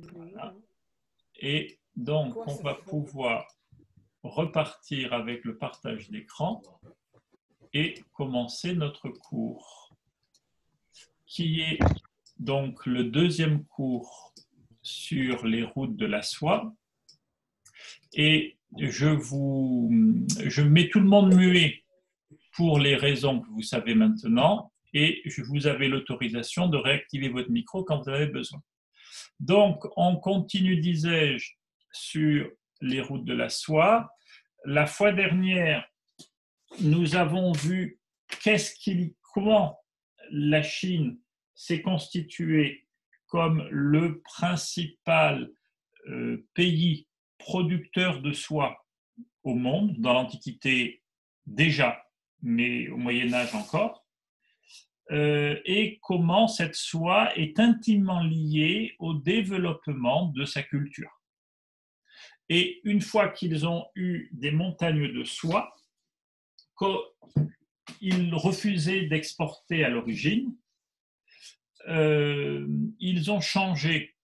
Voilà. Et donc, on va pouvoir repartir avec le partage d'écran et commencer notre cours, qui est donc le deuxième cours sur les routes de la soie. Et je mets tout le monde muet pour les raisons que vous savez maintenant, et vous avez l'autorisation de réactiver votre micro quand vous avez besoin. Donc, on continue, disais-je, sur les routes de la soie. La fois dernière, nous avons vu comment la Chine s'est constituée comme le principal pays producteur de soie au monde, dans l'Antiquité déjà, mais au Moyen-Âge encore, et comment cette soie est intimement liée au développement de sa culture. Et une fois qu'ils ont eu des montagnes de soie, qu'ils refusaient d'exporter à l'origine, ils ont changé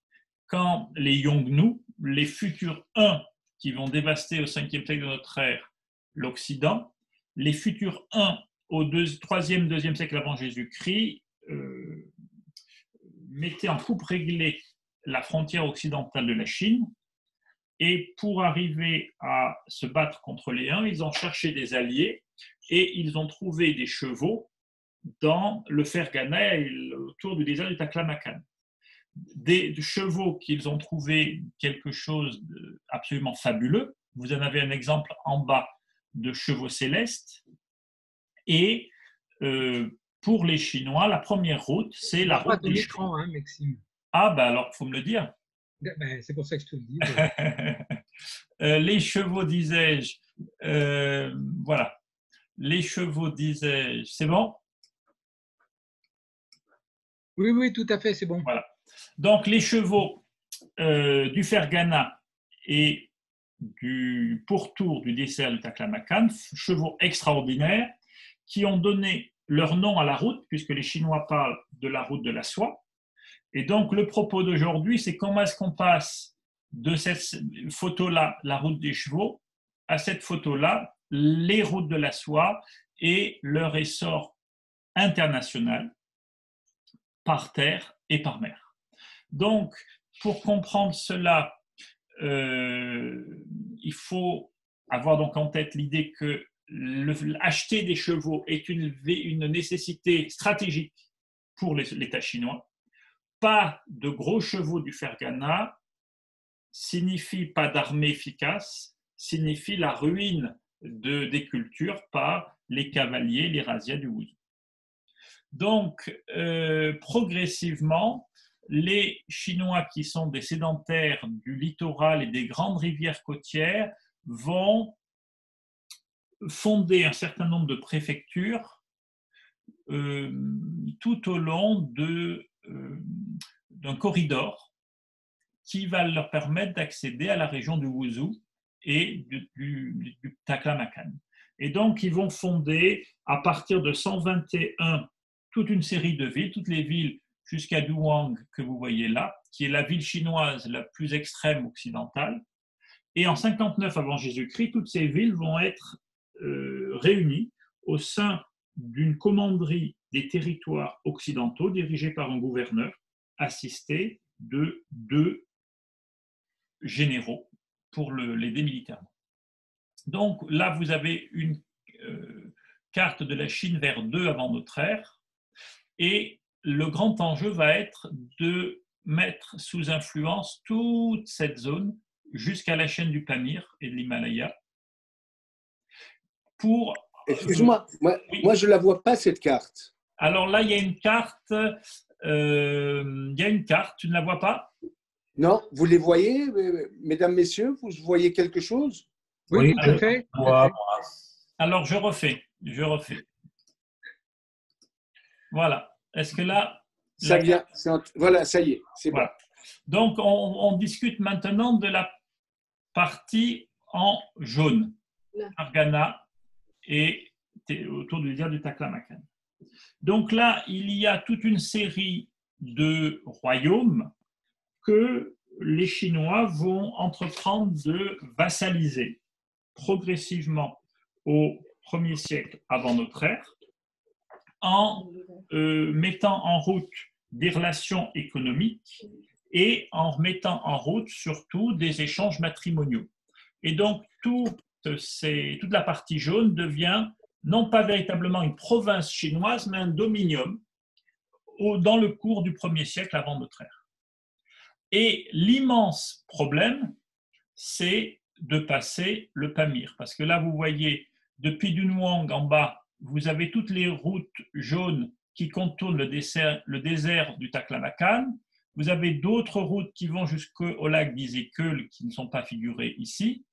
quand les Yongle, les futurs Huns qui vont dévaster au 5e siècle de notre ère l'Occident, les futurs Huns au 3e, 2e siècle avant Jésus-Christ mettaient en coupe réglée la frontière occidentale de la Chine. Et pour arriver à se battre contre les Huns, ils ont cherché des alliés et ils ont trouvé des chevaux dans le Fergana autour du désert du Taklamakan. Des chevaux qu'ils ont trouvé quelque chose d'absolument fabuleux. Vous en avez un exemple en bas de chevaux célestes. Et pour les Chinois, la première route, c'est la route des chevaux. Hein, Maxime. Ah, ben alors, il faut me le dire. Ben, c'est pour ça que je te le dis. Les chevaux, disais-je, voilà. Les chevaux, disais-je, c'est bon? Oui, oui, tout à fait, c'est bon. Voilà. Donc, les chevaux du Fergana et du pourtour du désert du Taklamakan, chevaux extraordinaires qui ont donné leur nom à la route, puisque les Chinois parlent de la route de la soie. Et donc, le propos d'aujourd'hui, c'est comment est-ce qu'on passe de cette photo-là, la route des chevaux, à cette photo-là, les routes de la soie et leur essor international par terre et par mer. Donc, pour comprendre cela, il faut avoir donc en tête l'idée que acheter des chevaux est une nécessité stratégique pour l'État chinois. Pas de gros chevaux du Fergana signifie pas d'armée efficace, signifie la ruine des cultures par les cavaliers, les razzias du Wuzhou. Donc, progressivement, les Chinois qui sont des sédentaires du littoral et des grandes rivières côtières vont fonder un certain nombre de préfectures tout au long d'un corridor qui va leur permettre d'accéder à la région du Wuzhou et du Taklamakan. Et donc, ils vont fonder, à partir de 121, toute une série de villes, toutes les villes jusqu'à Douang que vous voyez là, qui est la ville chinoise la plus extrême occidentale. Et en 59 avant Jésus-Christ, toutes ces villes vont être réunies au sein d'une commanderie des territoires occidentaux dirigée par un gouverneur assisté de 2 généraux pour l'aider militairement. Donc là, vous avez une carte de la Chine vers 2 avant notre ère, et le grand enjeu va être de mettre sous influence toute cette zone jusqu'à la chaîne du Pamir et de l'Himalaya. Excuse-moi, moi je ne la vois pas cette carte. Alors là, il y a une carte, tu ne la vois pas? Non, vous les voyez, mesdames, messieurs, vous voyez quelque chose? Oui, tout à fait. Alors, je refais. Voilà. Est-ce que là... Ça vient. Voilà, ça y est, c'est voilà. Bon. Donc, on discute maintenant de la partie en jaune, Fergana et autour du désert du Taklamakan. Donc là, il y a toute une série de royaumes que les Chinois vont entreprendre de vassaliser progressivement au 1er siècle avant notre ère, en mettant en route des relations économiques et en mettant en route surtout des échanges matrimoniaux. Et donc, toute la partie jaune devient non pas véritablement une province chinoise, mais un dominium dans le cours du 1er siècle avant notre ère. Et l'immense problème, c'est de passer le Pamir. Parce que là, vous voyez, depuis Dunhuang en bas, vous avez toutes les routes jaunes qui contournent le désert du Taklamakan. Vous avez d'autres routes qui vont jusqu'au lac d'Isékeul qui ne sont pas figurées ici.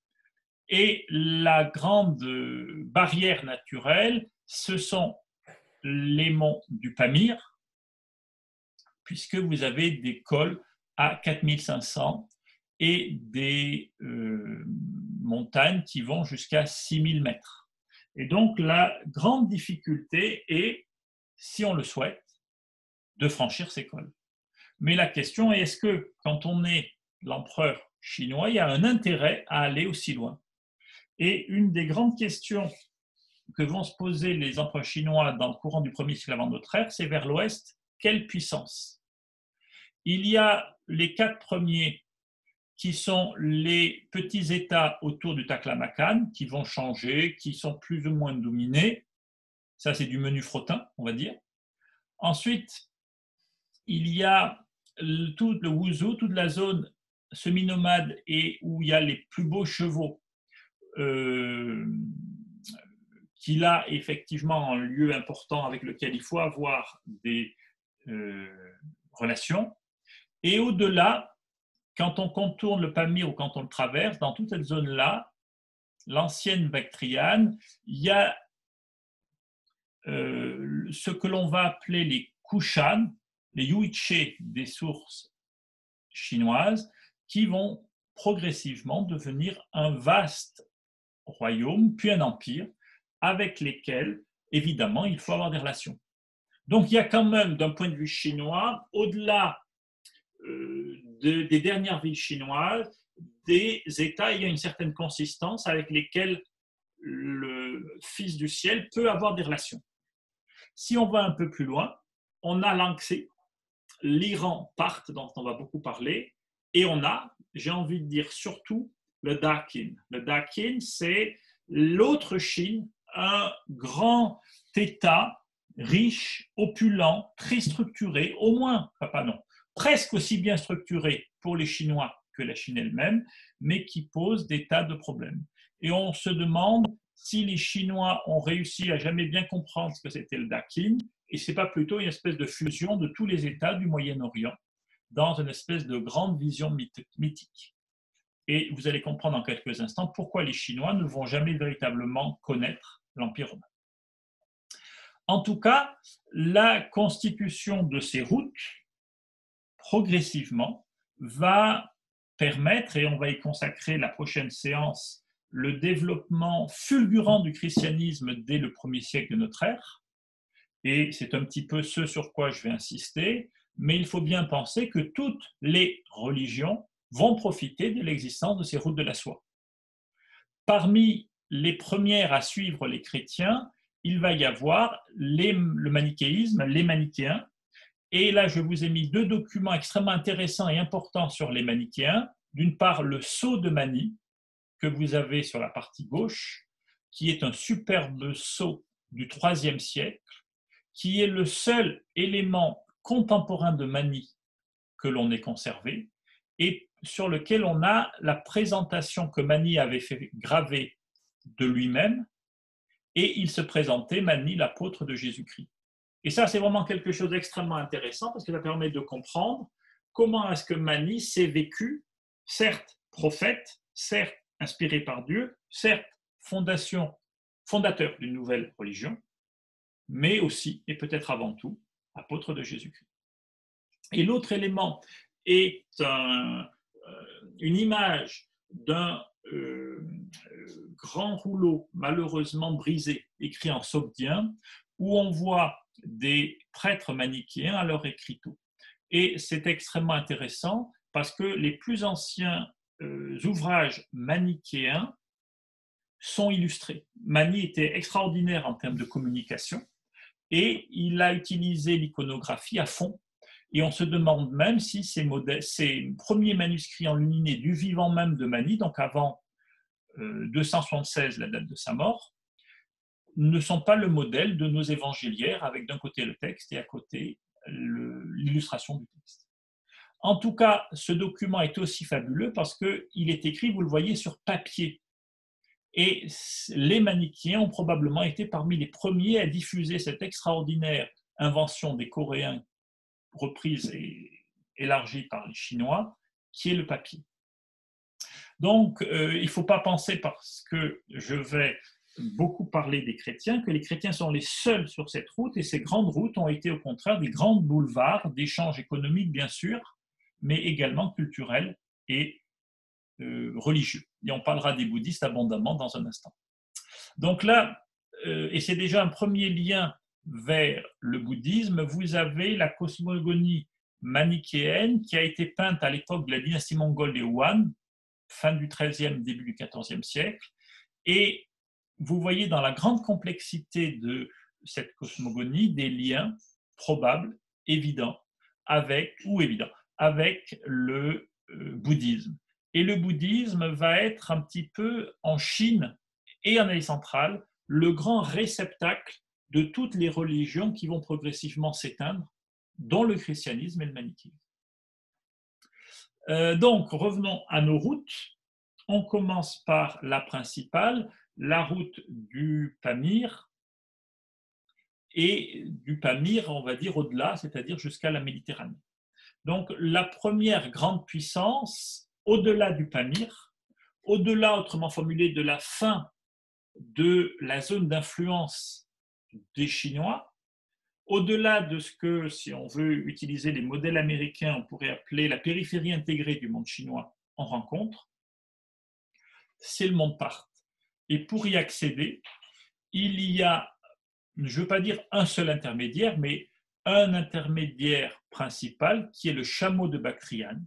Et la grande barrière naturelle, ce sont les monts du Pamir, puisque vous avez des cols à 4500 et des montagnes qui vont jusqu'à 6000 mètres. Et donc, la grande difficulté est, si on le souhaite, de franchir ces cols. Mais la question est, est-ce que, quand on est l'empereur chinois, il y a un intérêt à aller aussi loin? Et une des grandes questions que vont se poser les empereurs chinois dans le courant du 1er siècle avant notre ère, c'est vers l'ouest, quelle puissance? Il y a les 4 premiers qui sont les petits États autour du Taklamakan, qui vont changer, qui sont plus ou moins dominés. Ça, c'est du menu frottin, on va dire. Ensuite, il y a tout le Wuzhou, toute la zone semi-nomade et où il y a les plus beaux chevaux, qu'il a effectivement un lieu important avec lequel il faut avoir des relations. Et au-delà, quand on contourne le Pamir ou quand on le traverse, dans toute cette zone-là, l'ancienne Bactriane, il y a ce que l'on va appeler les Kushan, les Yuiche des sources chinoises, qui vont progressivement devenir un vaste royaume, puis un empire, avec lesquels, évidemment, il faut avoir des relations. Donc, il y a quand même, d'un point de vue chinois, au-delà des dernières villes chinoises, des États, il y a une certaine consistance avec lesquels le Fils du ciel peut avoir des relations. Si on va un peu plus loin, on a l'Anxi, l'Iran Parthe, dont on va beaucoup parler, et on a, j'ai envie de dire surtout, le Dakin. Le Dakin, c'est l'autre Chine, un grand État riche, opulent, très structuré, au moins, presque aussi bien structuré pour les Chinois que la Chine elle-même, mais qui pose des tas de problèmes. Et on se demande si les Chinois ont réussi à jamais bien comprendre ce que c'était le Dakin, et ce n'est pas plutôt une espèce de fusion de tous les États du Moyen-Orient dans une espèce de grande vision mythique. Et vous allez comprendre en quelques instants pourquoi les Chinois ne vont jamais véritablement connaître l'Empire romain. En tout cas, la constitution de ces routes, progressivement, va permettre, et on va y consacrer la prochaine séance, le développement fulgurant du christianisme dès le 1er siècle de notre ère. Et c'est un petit peu ce sur quoi je vais insister, mais il faut bien penser que toutes les religions vont profiter de l'existence de ces routes de la soie. Parmi les premières à suivre les chrétiens, il va y avoir le manichéisme, les manichéens. Et là, je vous ai mis 2 documents extrêmement intéressants et importants sur les manichéens. D'une part, le sceau de Mani, que vous avez sur la partie gauche, qui est un superbe sceau du IIIe siècle, qui est le seul élément contemporain de Mani que l'on ait conservé, et sur lequel on a la présentation que Mani avait fait graver de lui-même, et il se présentait, Mani, l'apôtre de Jésus-Christ. Et ça, c'est vraiment quelque chose d'extrêmement intéressant, parce que ça permet de comprendre comment est-ce que Mani s'est vécu, certes prophète, certes inspiré par Dieu, certes fondateur d'une nouvelle religion, mais aussi, et peut-être avant tout, apôtre de Jésus-Christ. Et l'autre élément est une image d'un grand rouleau malheureusement brisé, écrit en sogdien, où on voit des prêtres manichéens à leur écriteau. Et c'est extrêmement intéressant parce que les plus anciens ouvrages manichéens sont illustrés. Mani était extraordinaire en termes de communication et il a utilisé l'iconographie à fond. Et on se demande même si ces premiers manuscrits enluminés du vivant même de Mani, donc avant 276, la date de sa mort, ne sont pas le modèle de nos évangéliaires, avec d'un côté le texte et à côté l'illustration du texte. En tout cas, ce document est aussi fabuleux parce qu'il est écrit, vous le voyez, sur papier. Et les manichéens ont probablement été parmi les premiers à diffuser cette extraordinaire invention des Coréens, reprise et élargie par les Chinois, qui est le papier. Donc, il ne faut pas penser, parce que je vais beaucoup parler des chrétiens, que les chrétiens sont les seuls sur cette route, et ces grandes routes ont été au contraire des grands boulevards d'échanges économiques, bien sûr, mais également culturels et religieux. Et on parlera des bouddhistes abondamment dans un instant. Donc là, et c'est déjà un premier lien vers le bouddhisme, vous avez la cosmogonie manichéenne qui a été peinte à l'époque de la dynastie mongole des Yuan, fin du XIIIe, début du XIVe siècle, et vous voyez dans la grande complexité de cette cosmogonie des liens probables, évidents, avec le bouddhisme. Et le bouddhisme va être un petit peu en Chine et en Asie centrale le grand réceptacle de toutes les religions qui vont progressivement s'éteindre, dont le christianisme et le manichéisme. Donc, revenons à nos routes. On commence par la principale, la route du Pamir, et du Pamir, on va dire au-delà, c'est-à-dire jusqu'à la Méditerranée. Donc, la première grande puissance, au-delà du Pamir, au-delà, autrement formulé, de la fin de la zone d'influence des Chinois, au-delà de ce que, si on veut utiliser les modèles américains, on pourrait appeler la périphérie intégrée du monde chinois en rencontre, c'est le monde Parthe. Et pour y accéder, il y a, je ne veux pas dire un seul intermédiaire, mais un intermédiaire principal qui est le chameau de Bactriane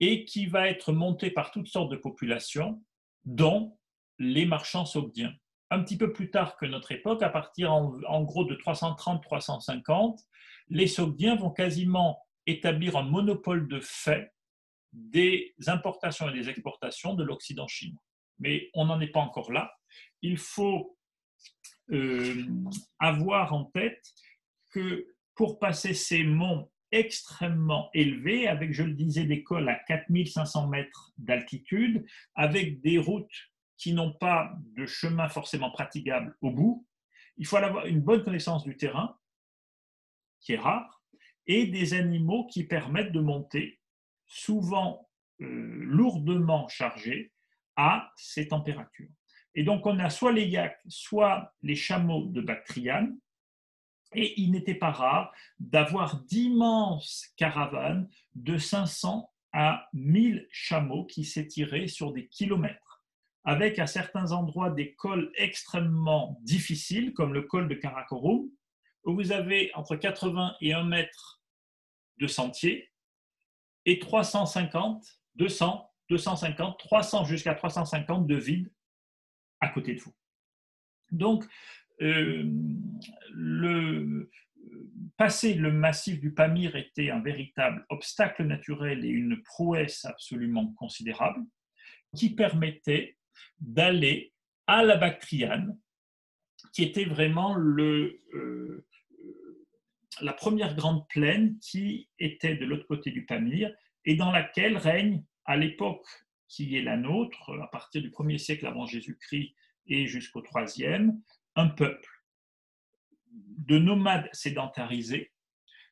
et qui va être monté par toutes sortes de populations, dont les marchands sogdiens. Un petit peu plus tard que notre époque, à partir en gros de 330-350, les sogdiens vont quasiment établir un monopole de fait des importations et des exportations de l'Occident chinois. Mais on n'en est pas encore là. Il faut avoir en tête que pour passer ces monts extrêmement élevés, avec, je le disais, des cols à 4500 mètres d'altitude, avec des routes qui n'ont pas de chemin forcément praticable au bout, il faut avoir une bonne connaissance du terrain, qui est rare, et des animaux qui permettent de monter, souvent lourdement chargés, à ces températures. Et donc, on a soit les yaks, soit les chameaux de Bactriane, et il n'était pas rare d'avoir d'immenses caravanes de 500 à 1000 chameaux qui s'étiraient sur des kilomètres, avec à certains endroits des cols extrêmement difficiles, comme le col de Karakorum, où vous avez entre 80 et 1 mètre de sentier, et 350, 200, 250, 300 jusqu'à 350 de vide à côté de vous. Donc, passer le massif du Pamir était un véritable obstacle naturel et une prouesse absolument considérable qui permettait d'aller à la Bactriane, qui était vraiment la première grande plaine qui était de l'autre côté du Pamir et dans laquelle règne, à l'époque qui est la nôtre, à partir du 1er siècle avant Jésus-Christ et jusqu'au 3e, un peuple de nomades sédentarisés,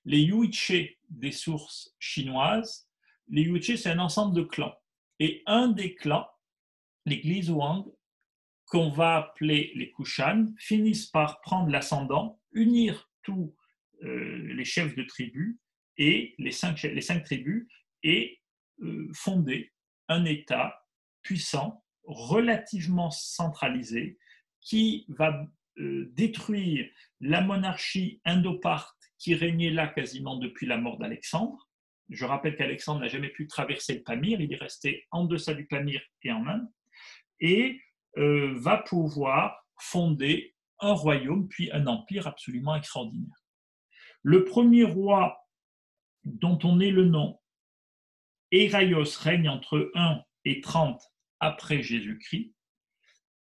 les Yuiche des sources chinoises. Les Yuiche, c'est un ensemble de clans. Et un des clans, les Glizhuang, qu'on va appeler les Kushan, finissent par prendre l'ascendant, unir tous les chefs de tribus et les cinq tribus et fonder un État puissant, relativement centralisé, qui va détruire la monarchie indo-parthe qui régnait là quasiment depuis la mort d'Alexandre, Je rappelle qu'Alexandre n'a jamais pu traverser le Pamir, il est resté en deçà du Pamir et en Inde, et va pouvoir fonder un royaume, puis un empire absolument extraordinaire. Le premier roi dont on ait le nom, Héraios, règne entre 1 et 30 après Jésus-Christ,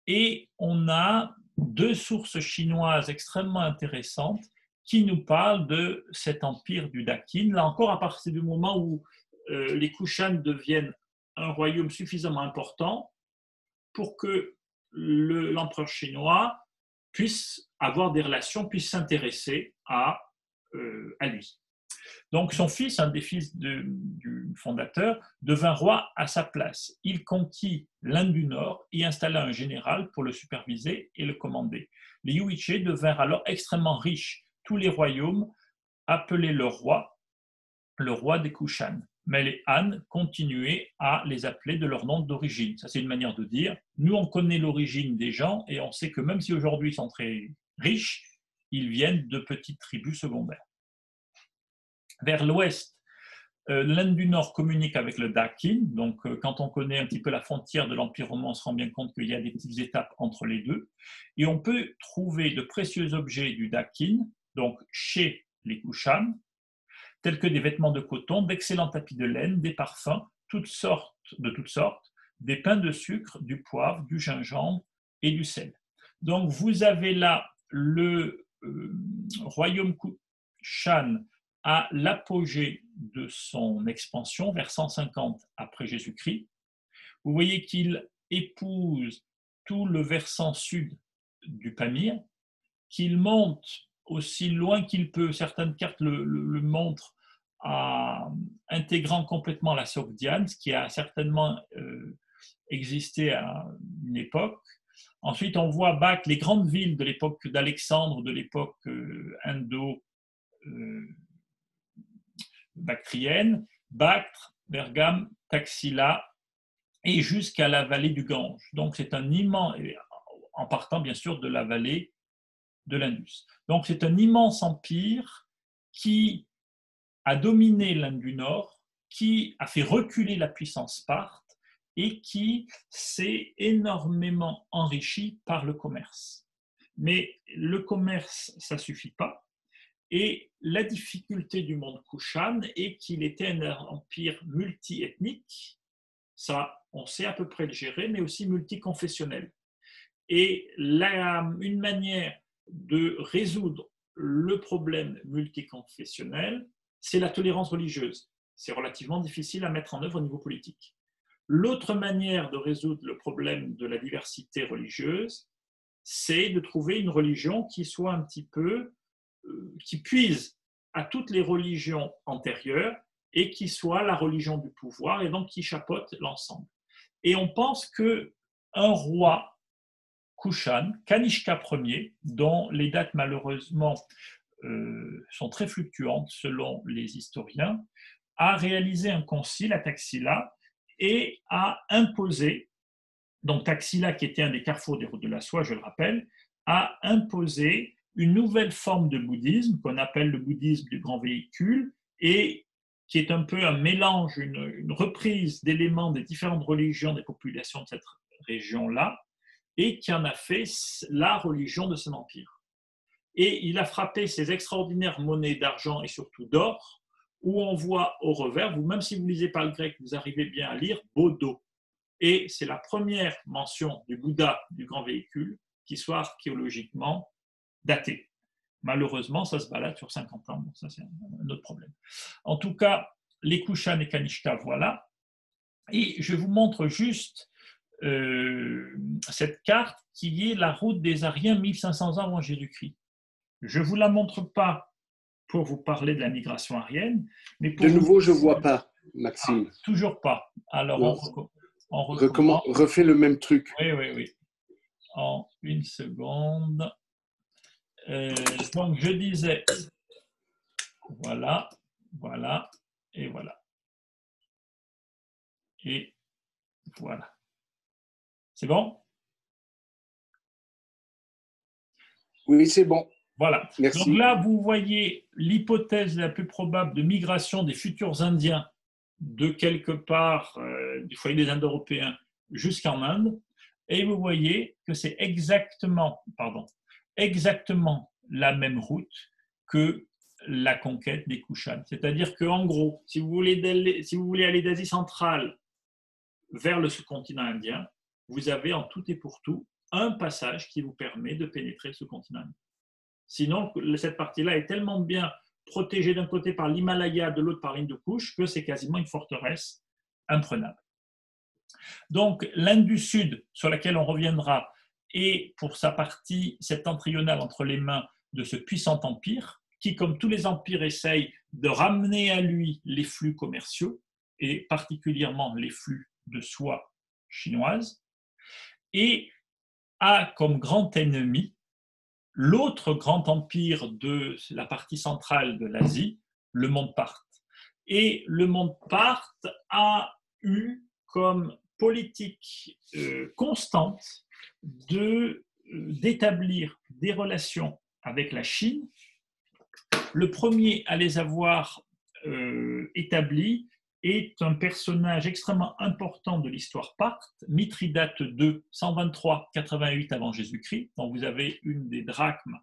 et on a deux sources chinoises extrêmement intéressantes qui nous parlent de cet empire du Dakin. Là encore, à partir du moment où les Kushan deviennent un royaume suffisamment important pour que l'empereur chinois puisse avoir des relations, puisse s'intéresser à lui. Donc son fils, un des fils du fondateur, devint roi à sa place. Il conquit l'Inde du Nord et installa un général pour le superviser et le commander. Les Yuiche devinrent alors extrêmement riches. Tous les royaumes appelaient le roi des Kushan. Mais les Han continuaient à les appeler de leur nom d'origine. Ça, c'est une manière de dire, nous, on connaît l'origine des gens et on sait que même si aujourd'hui ils sont très riches, ils viennent de petites tribus secondaires. Vers l'ouest, l'Inde du Nord communique avec le Dakin. Donc, quand on connaît un petit peu la frontière de l'Empire romain, on se rend bien compte qu'il y a des petites étapes entre les deux. Et on peut trouver de précieux objets du Dakin, donc chez les Kushan, tels que des vêtements de coton, d'excellents tapis de laine, des parfums, de toutes sortes, des pains de sucre, du poivre, du gingembre et du sel. Donc, vous avez là le royaume Kushan à l'apogée de son expansion, vers 150 après Jésus-Christ. Vous voyez qu'il épouse tout le versant sud du Pamir, qu'il monte aussi loin qu'il peut. Certaines cartes le montrent intégrant complètement la Sogdiane, ce qui a certainement existé à une époque. Ensuite, on voit Bactre, les grandes villes de l'époque d'Alexandre, de l'époque indo-bactrienne, Bactre, Bergame, Taxila, et jusqu'à la vallée du Gange. Donc c'est un immense, en partant bien sûr de la vallée de l'Indus. Donc c'est un immense empire qui a dominé l'Inde du Nord, qui a fait reculer la puissance Sparte et qui s'est énormément enrichi par le commerce. Mais le commerce, ça ne suffit pas. Et la difficulté du monde Kushan est qu'il était un empire multi-ethnique, ça on sait à peu près le gérer, mais aussi multiconfessionnel. Et une manière de résoudre le problème multiconfessionnel, c'est la tolérance religieuse. C'est relativement difficile à mettre en œuvre au niveau politique. L'autre manière de résoudre le problème de la diversité religieuse, c'est de trouver une religion qui soit un petit peu, qui puise à toutes les religions antérieures et qui soit la religion du pouvoir et donc qui chapeaute l'ensemble. Et on pense qu'un roi Kushan, Kanishka Ier, dont les dates malheureusement sont très fluctuantes selon les historiens, a réalisé un concile à Taxila et a imposé, donc Taxila qui était un des carrefours des routes de la soie, je le rappelle, a imposé une nouvelle forme de bouddhisme qu'on appelle le bouddhisme du grand véhicule et qui est un peu un mélange, une reprise d'éléments des différentes religions des populations de cette région-là et qui en a fait la religion de son empire. Et il a frappé ces extraordinaires monnaies d'argent et surtout d'or, où on voit au revers, vous, même si vous ne lisez pas le grec, vous arrivez bien à lire Bodo. Et c'est la première mention du Bouddha du grand véhicule qui soit archéologiquement datée. Malheureusement, ça se balade sur 50 ans, donc ça c'est un autre problème. En tout cas, les Kushan et Kanishka, voilà. Et je vous montre juste cette carte qui est la route des Ariens 1500 ans avant Jésus-Christ. Je ne vous la montre pas pour vous parler de la migration arienne, mais pour de nouveau, je ne vois pas, Maxime. Ah, toujours pas. Alors, on recommence. Refais le même truc. Oui. En une seconde. Donc, je disais, voilà, et voilà. Et voilà. C'est bon? Oui, c'est bon. Voilà. Merci. Donc là, vous voyez l'hypothèse la plus probable de migration des futurs Indiens de quelque part du foyer des Indo-Européens jusqu'en Inde. Et vous voyez que c'est exactement la même route que la conquête des Kushan. C'est-à-dire qu'en gros, si vous voulez aller d'Asie centrale vers le sous-continent indien, vous avez en tout et pour tout un passage qui vous permet de pénétrer ce continent indien. Sinon, cette partie-là est tellement bien protégée d'un côté par l'Himalaya, de l'autre par l'Hindu-Kush, que c'est quasiment une forteresse imprenable. Donc, l'Inde du Sud, sur laquelle on reviendra, est pour sa partie septentrionale entre les mains de ce puissant empire, qui, comme tous les empires, essaye de ramener à lui les flux commerciaux, et particulièrement les flux de soie chinoise, et a comme grand ennemi l'autre grand empire de la partie centrale de l'Asie, le monde Parthe. Et le monde Parthe a eu comme politique constante d'établir des relations avec la Chine. Le premier à les avoir établies est un personnage extrêmement important de l'histoire parthe, Mithridate II, 123-88 avant Jésus-Christ, dont vous avez une des drachmes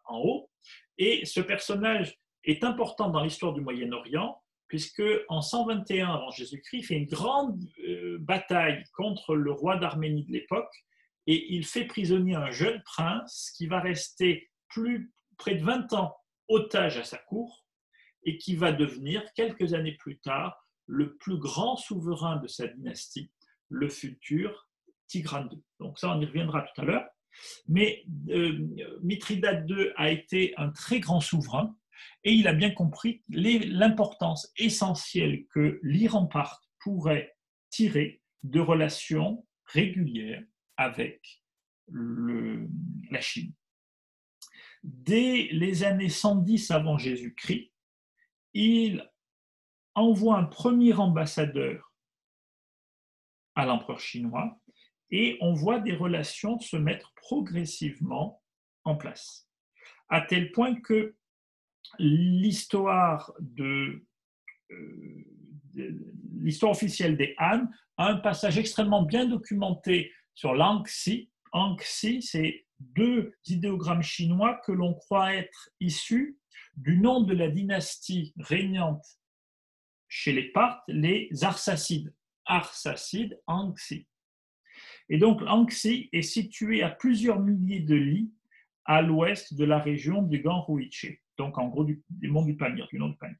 en haut. Et ce personnage est important dans l'histoire du Moyen-Orient, puisque en 121 avant Jésus-Christ, il fait une grande bataille contre le roi d'Arménie de l'époque, et il fait prisonnier un jeune prince qui va rester près de 20 ans otage à sa cour, et qui va devenir, quelques années plus tard, le plus grand souverain de sa dynastie, le futur Tigrane II. Donc ça, on y reviendra tout à l'heure. Mais Mithridate II a été un très grand souverain, et il a bien compris l'importance essentielle que l'Iran parthe pourrait tirer de relations régulières avec la Chine. Dès les années 110 avant Jésus-Christ, il envoie un premier ambassadeur à l'empereur chinois et on voit des relations se mettre progressivement en place. À tel point que l'histoire officielle des Han a un passage extrêmement bien documenté sur l'Anxi. Anxi, c'est deux idéogrammes chinois que l'on croit être issus du nom de la dynastie régnante chez les Parthes, les Arsacides. Arsacides, Anxi. Et donc, Anxi est situé à plusieurs milliers de li à l'ouest de la région du Ganrouiché, donc en gros du mont du Pamir, du nom du Pamir.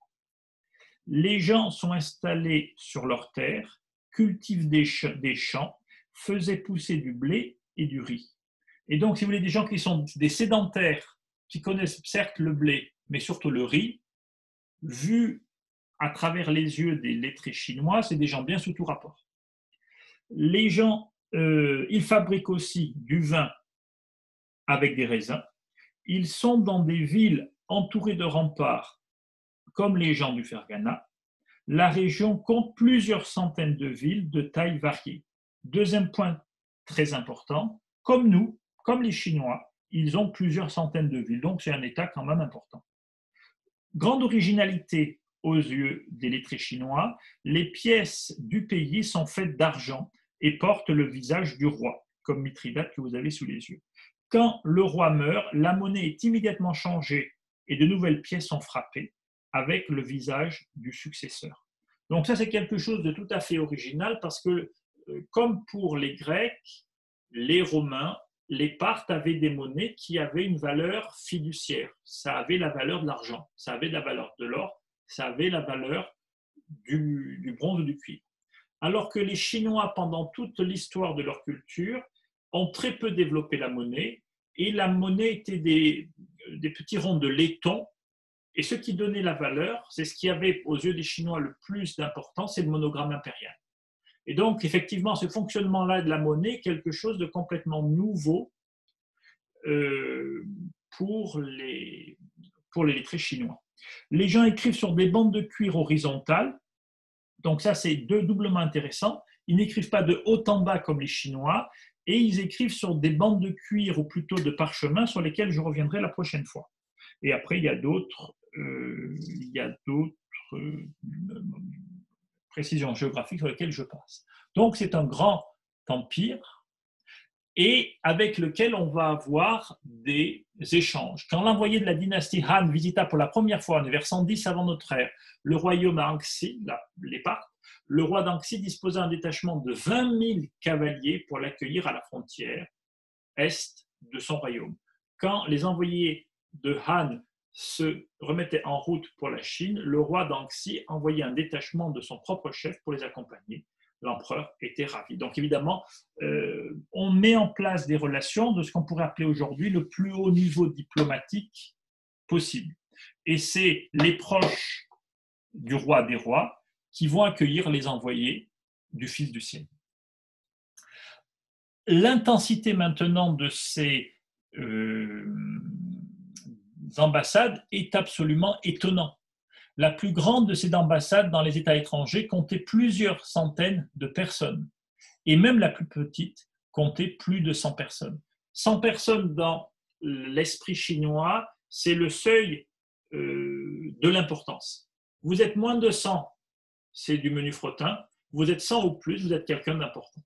Les gens sont installés sur leurs terres, cultivent des champs, faisaient pousser du blé et du riz. Et donc, si vous voulez, des gens qui sont des sédentaires, qui connaissent certes le blé, mais surtout le riz, vu à travers les yeux des lettrés chinois, c'est des gens bien sous tout rapport. Les gens, ils fabriquent aussi du vin avec des raisins. Ils sont dans des villes entourées de remparts, comme les gens du Ferghana. La région compte plusieurs centaines de villes de taille variée. Deuxième point très important, comme nous, comme les Chinois, ils ont plusieurs centaines de villes, donc c'est un État quand même important. Grande originalité aux yeux des lettrés chinois, les pièces du pays sont faites d'argent et portent le visage du roi, comme Mithridate que vous avez sous les yeux. Quand le roi meurt, la monnaie est immédiatement changée et de nouvelles pièces sont frappées avec le visage du successeur. Donc ça, c'est quelque chose de tout à fait original parce que, comme pour les Grecs, les Romains, les Parthes avaient des monnaies qui avaient une valeur fiduciaire. Ça avait la valeur de l'argent, ça avait la valeur de l'or, ça avait la valeur du bronze ou du cuivre. Alors que les Chinois, pendant toute l'histoire de leur culture, ont très peu développé la monnaie, et la monnaie était des petits ronds de laiton, et ce qui donnait la valeur, c'est ce qui avait aux yeux des Chinois le plus d'importance, c'est le monogramme impérial. Et donc, effectivement, ce fonctionnement-là de la monnaie est quelque chose de complètement nouveau pour les lettrés chinois. Les gens écrivent sur des bandes de cuir horizontales, donc ça, c'est doublement intéressant. Ils n'écrivent pas de haut en bas comme les Chinois, et ils écrivent sur des bandes de cuir ou plutôt de parchemin sur lesquelles je reviendrai la prochaine fois. Et après, il y a d'autres précisions géographiques sur lesquelles je passe. Donc, c'est un grand empire et avec lequel on va avoir des échanges. Quand l'envoyé de la dynastie Han visita pour la première fois, vers 110 avant notre ère, le royaume d'Anxi, les Parthes, le roi d'Anxi disposait d'un détachement de 20 000 cavaliers pour l'accueillir à la frontière est de son royaume. Quand les envoyés de Han se remettaient en route pour la Chine, le roi d'Anxi envoyait un détachement de son propre chef pour les accompagner. L'empereur était ravi. Donc évidemment, on met en place des relations de ce qu'on pourrait appeler aujourd'hui le plus haut niveau diplomatique possible. Et c'est les proches du roi des rois qui vont accueillir les envoyés du Fils du ciel. L'intensité maintenant de ces ambassades est absolument étonnante. La plus grande de ces ambassades dans les États étrangers comptait plusieurs centaines de personnes. Et même la plus petite comptait plus de 100 personnes. 100 personnes dans l'esprit chinois, c'est le seuil de l'importance. Vous êtes moins de 100, c'est du menu fretin. Vous êtes 100 ou plus, vous êtes quelqu'un d'important.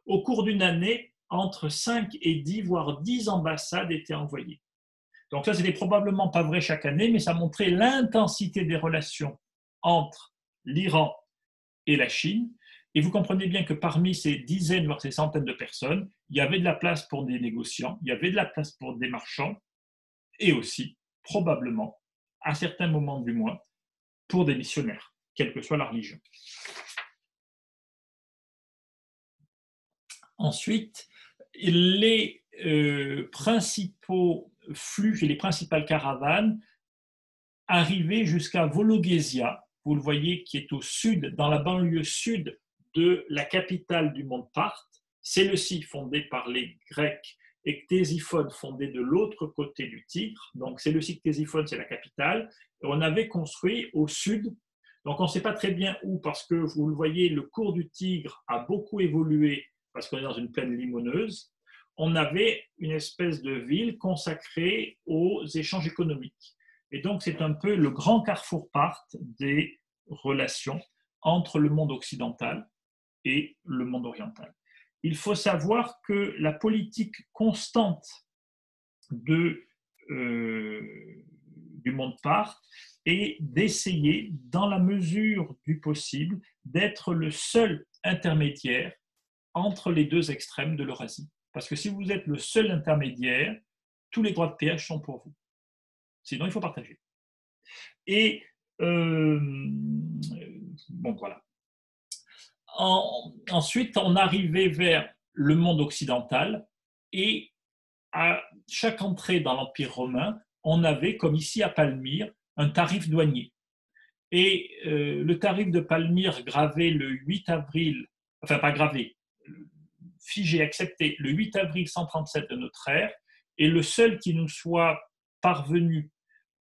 Au cours d'une année, entre 5 et 10, voire 10 ambassades étaient envoyées. Donc ça, c'était probablement pas vrai chaque année, mais ça montrait l'intensité des relations entre l'Iran et la Chine. Et vous comprenez bien que parmi ces dizaines, voire ces centaines de personnes, il y avait de la place pour des négociants, il y avait de la place pour des marchands, et aussi, probablement, à certains moments du moins, pour des missionnaires, quelle que soit la religion. Ensuite, les principaux flux et les principales caravanes arrivaient jusqu'à Vologesia, vous le voyez, qui est au sud, dans la banlieue sud de la capitale du monde Parthe, Séleucie fondée par les Grecs et Ctésiphone fondée de l'autre côté du Tigre. Donc Séleucie, Ctésiphone, c'est la capitale. Et on avait construit au sud, donc on ne sait pas très bien où, parce que vous le voyez, le cours du Tigre a beaucoup évolué parce qu'on est dans une plaine limoneuse. On avait une espèce de ville consacrée aux échanges économiques. Et donc, c'est un peu le grand carrefour Parthe des relations entre le monde occidental et le monde oriental. Il faut savoir que la politique constante du monde Parthe est d'essayer, dans la mesure du possible, d'être le seul intermédiaire entre les deux extrêmes de l'Eurasie. Parce que si vous êtes le seul intermédiaire, tous les droits de péage sont pour vous. Sinon, il faut partager. Et bon, voilà. Ensuite, on arrivait vers le monde occidental et à chaque entrée dans l'Empire romain, on avait, comme ici à Palmyre, un tarif douanier. Et le tarif de Palmyre gravé le 8 avril, enfin pas gravé, figé, accepté le 8 avril 137 de notre ère, est le seul qui nous soit parvenu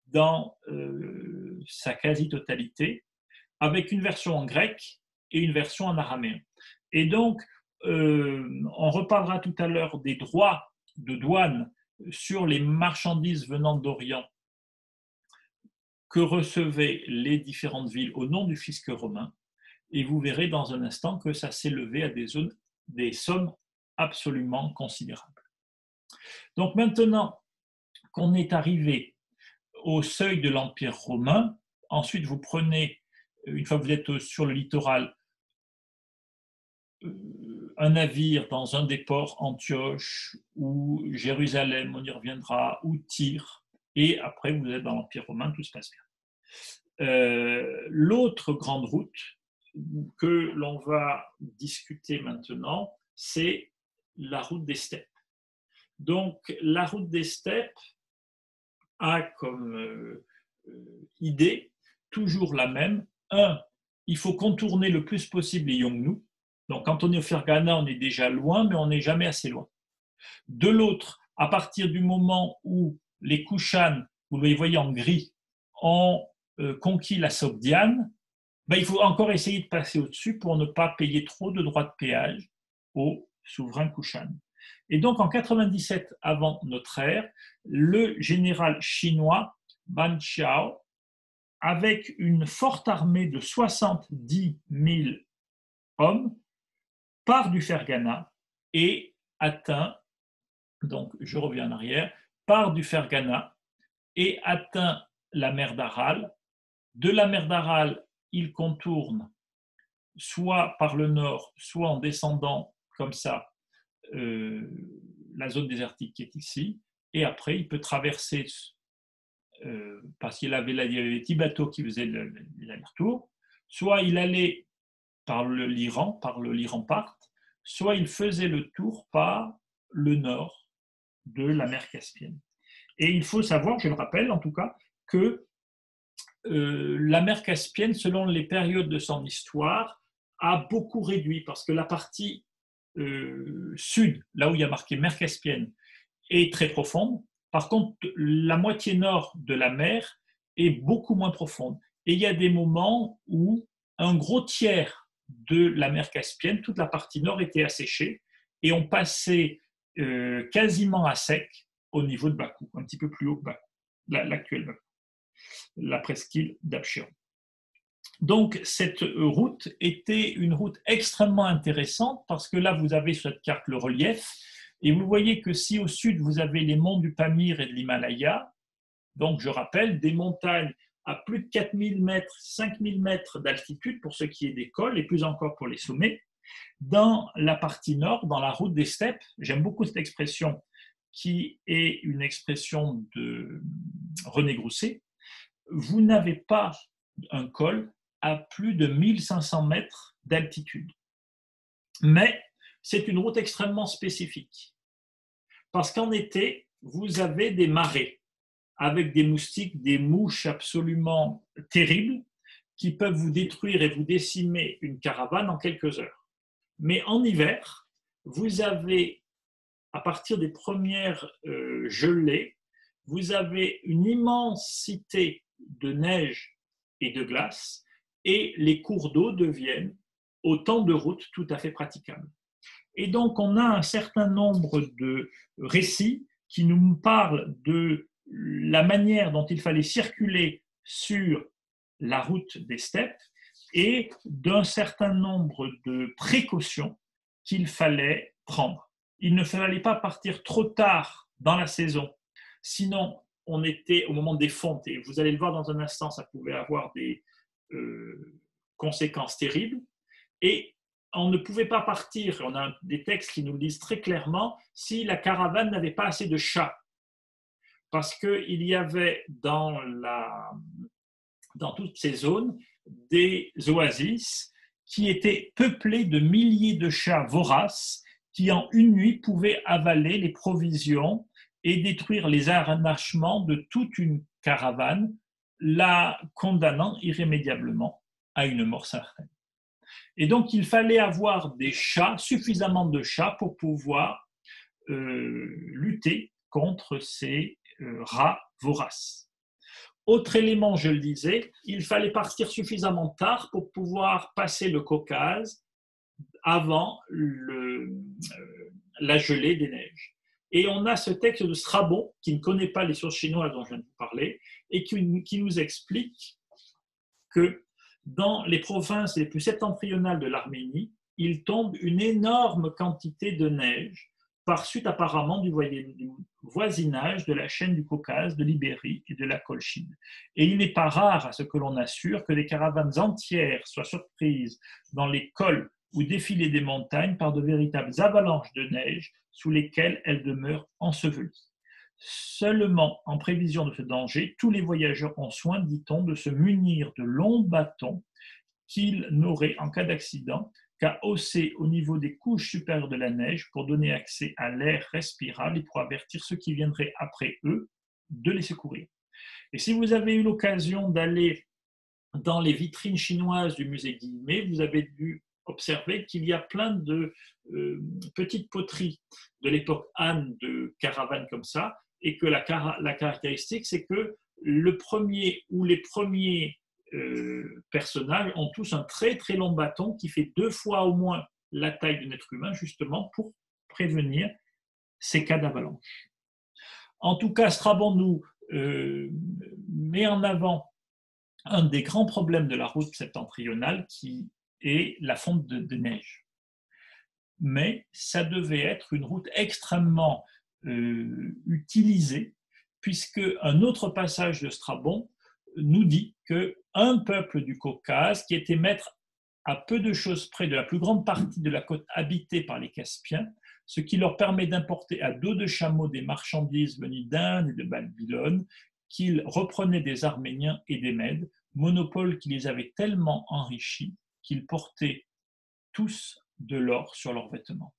dans sa quasi-totalité, avec une version en grec et une version en araméen. Et donc, on reparlera tout à l'heure des droits de douane sur les marchandises venant d'Orient que recevaient les différentes villes au nom du fisc romain, et vous verrez dans un instant que ça s'est levé à des sommes absolument considérables. Donc maintenant qu'on est arrivé au seuil de l'Empire romain, ensuite vous prenez, une fois que vous êtes sur le littoral, un navire dans un des ports, Antioche ou Jérusalem, on y reviendra, ou Tyr, et après vous êtes dans l'Empire romain, tout se passe bien. L'autre grande route que l'on va discuter maintenant, c'est la route des steppes. Donc la route des steppes a comme idée toujours la même. Il faut contourner le plus possible les Yongnu. Donc quand on est au Ferghana, on est déjà loin, mais on n'est jamais assez loin. De l'autre, à partir du moment où les Kushan, vous les voyez en gris, ont conquis la Sogdiane, il faut encore essayer de passer au-dessus pour ne pas payer trop de droits de péage aux souverains Kushan. Et donc en 97 avant notre ère, le général chinois Ban Xiao, avec une forte armée de 70 000 hommes, part du Ferghana et atteint, donc je reviens en arrière, part du Ferghana et atteint la mer d'Aral. De la mer d'Aral, il contourne soit par le nord, soit en descendant comme ça la zone désertique qui est ici, et après il peut traverser, parce qu'il y avait des petits bateaux qui faisaient l'aller-retour, soit il allait par l'Iran part, soit il faisait le tour par le nord de la mer Caspienne. Et il faut savoir, je le rappelle en tout cas, que la mer Caspienne, selon les périodes de son histoire, a beaucoup réduit parce que la partie sud, là où il y a marqué mer Caspienne, est très profonde. Par contre, la moitié nord de la mer est beaucoup moins profonde. Et il y a des moments où un gros tiers de la mer Caspienne, toute la partie nord était asséchée et on passait quasiment à sec au niveau de Bakou, un petit peu plus haut que Bakou, l'actuel Bakou, la presqu'île d'Absheron. Donc, cette route était une route extrêmement intéressante parce que là, vous avez sur cette carte le relief et vous voyez que si au sud, vous avez les monts du Pamir et de l'Himalaya, donc je rappelle, des montagnes à plus de 4000 mètres, 5000 mètres d'altitude pour ce qui est des cols et plus encore pour les sommets. Dans la partie nord, dans la route des steppes, j'aime beaucoup cette expression qui est une expression de René Grousset, vous n'avez pas un col à plus de 1500 mètres d'altitude. Mais c'est une route extrêmement spécifique. Parce qu'en été, vous avez des marées avec des moustiques, des mouches absolument terribles qui peuvent vous détruire et vous décimer une caravane en quelques heures. Mais en hiver, vous avez, à partir des premières gelées, vous avez une immensité de neige et de glace et les cours d'eau deviennent autant de routes tout à fait praticables. Et donc, on a un certain nombre de récits qui nous parlent de la manière dont il fallait circuler sur la route des steppes et d'un certain nombre de précautions qu'il fallait prendre. Il ne fallait pas partir trop tard dans la saison, sinon on était au moment des fontes, et vous allez le voir dans un instant, ça pouvait avoir des conséquences terribles, et on ne pouvait pas partir, on a des textes qui nous le disent très clairement, si la caravane n'avait pas assez de chats. Parce qu'il y avait dans toutes ces zones des oasis qui étaient peuplées de milliers de chats voraces qui en une nuit pouvaient avaler les provisions et détruire les harnachements de toute une caravane, la condamnant irrémédiablement à une mort certaine. Et donc, il fallait avoir des chats, suffisamment de chats pour pouvoir lutter contre ces rats voraces. Autre élément, je le disais, il fallait partir suffisamment tard pour pouvoir passer le Caucase avant la gelée des neiges. Et on a ce texte de Strabon, qui ne connaît pas les sources chinoises dont je viens de vous parler, et qui nous explique que dans les provinces les plus septentrionales de l'Arménie, il tombe une énorme quantité de neige par suite apparemment du voisinage de la chaîne du Caucase, de l'Ibérie et de la Colchide. Et il n'est pas rare, à ce que l'on assure, que des caravanes entières soient surprises dans les cols ou défilés des montagnes par de véritables avalanches de neige sous lesquelles elles demeurent ensevelies. Seulement, en prévision de ce danger, tous les voyageurs ont soin, dit-on, de se munir de longs bâtons qu'ils n'auraient, en cas d'accident, qu'à hausser au niveau des couches supérieures de la neige pour donner accès à l'air respirable et pour avertir ceux qui viendraient après eux de les secourir. Et si vous avez eu l'occasion d'aller dans les vitrines chinoises du musée Guimet, vous avez dû observer qu'il y a plein de petites poteries de l'époque Han de caravanes comme ça, et que la caractéristique, c'est que le premier ou les premiers personnages ont tous un très très long bâton qui fait 2 fois au moins la taille d'un être humain, justement pour prévenir ces cas d'avalanche. En tout cas, Strabon nous met en avant un des grands problèmes de la route septentrionale qui est la fonte de neige. Mais ça devait être une route extrêmement utilisée, puisque un autre passage de Strabon nous dit qu'un peuple du Caucase, qui était maître à peu de choses près de la plus grande partie de la côte habitée par les Caspiens, ce qui leur permet d'importer à dos de chameau des marchandises venues d'Inde et de Babylone, qu'ils reprenaient des Arméniens et des Mèdes, monopole qui les avait tellement enrichis qu'ils portaient tous de l'or sur leurs vêtements.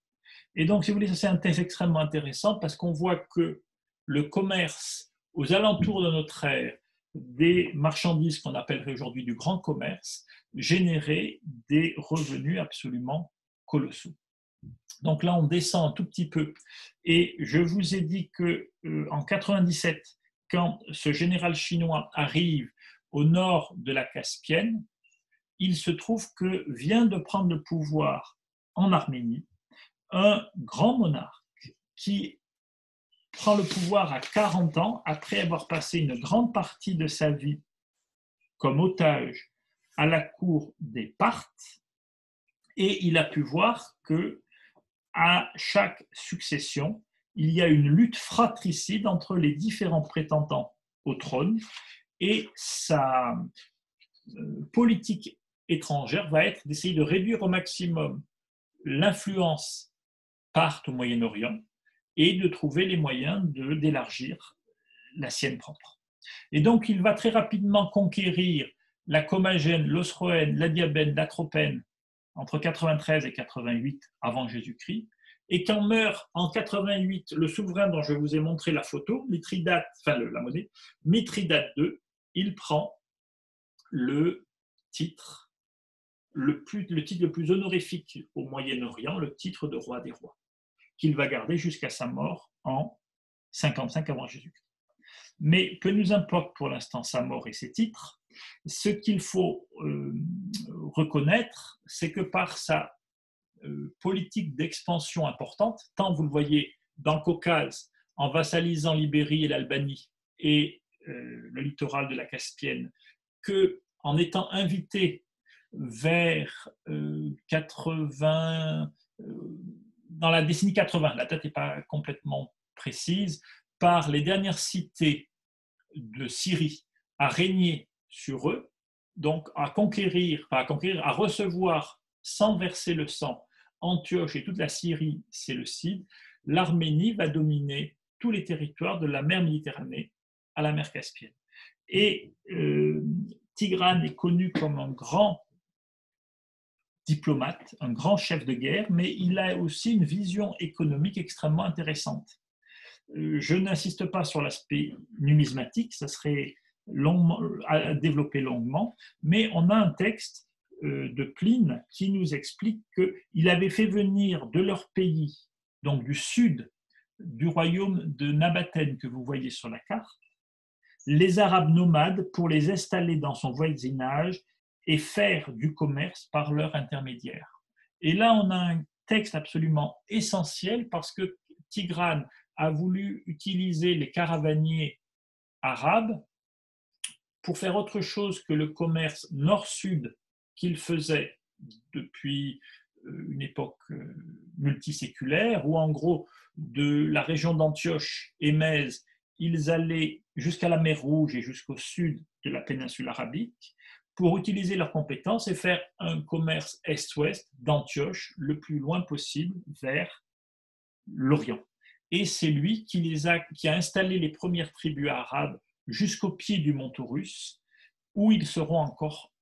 Et donc, si vous voulez, ça c'est un texte extrêmement intéressant parce qu'on voit que le commerce aux alentours de notre ère, des marchandises qu'on appellerait aujourd'hui du grand commerce, générait des revenus absolument colossaux. Donc là, on descend un tout petit peu. Et je vous ai dit qu'en 97, quand ce général chinois arrive au nord de la Caspienne, il se trouve que vient de prendre le pouvoir en Arménie un grand monarque qui prend le pouvoir à 40 ans après avoir passé une grande partie de sa vie comme otage à la cour des Parthes, et il a pu voir que à chaque succession, il y a une lutte fratricide entre les différents prétendants au trône, et sa politique étrangère va être d'essayer de réduire au maximum l'influence parthe au Moyen-Orient et de trouver les moyens d'élargir la sienne propre. Et donc, il va très rapidement conquérir la Commagène, l'Osroène, la Diabène, l'Atropène entre 93 et 88 avant Jésus-Christ. Et quand meurt en 88 le souverain dont je vous ai montré la photo, Mithridate, enfin la monnaie, Mithridate II, il prend le titre le titre le plus honorifique au Moyen-Orient, le titre de roi des rois, qu'il va garder jusqu'à sa mort en 55 avant Jésus-Christ. Mais peu nous importe pour l'instant sa mort et ses titres, ce qu'il faut reconnaître, c'est que par sa politique d'expansion importante, tant vous le voyez dans le Caucase, en vassalisant l'Ibérie et l'Albanie et le littoral de la Caspienne, qu'en étant invité vers 80, dans la décennie 80, la date n'est pas complètement précise, par les dernières cités de Syrie à régner sur eux, donc à recevoir sans verser le sang Antioche et toute la Syrie séleucide, l'Arménie va dominer tous les territoires de la mer Méditerranée à la mer Caspienne. Et Tigrane est connu comme un grand diplomate, un grand chef de guerre, mais il a aussi une vision économique extrêmement intéressante. Je n'insiste pas sur l'aspect numismatique, ça serait à développer longuement, mais on a un texte de Pline qui nous explique qu'il avait fait venir de leur pays, donc du sud du royaume de Nabathène que vous voyez sur la carte, les Arabes nomades pour les installer dans son voisinage et faire du commerce par leur intermédiaire. Et là, on a un texte absolument essentiel parce que Tigrane a voulu utiliser les caravaniers arabes pour faire autre chose que le commerce nord-sud qu'il faisait depuis une époque multiséculaire, où en gros, de la région d'Antioche et Mèse, ils allaient jusqu'à la mer Rouge et jusqu'au sud de la péninsule arabique pour utiliser leurs compétences et faire un commerce est-ouest d'Antioche le plus loin possible vers l'Orient. Et c'est lui qui a installé les premières tribus arabes jusqu'au pied du mont Taurus, où ils seront encore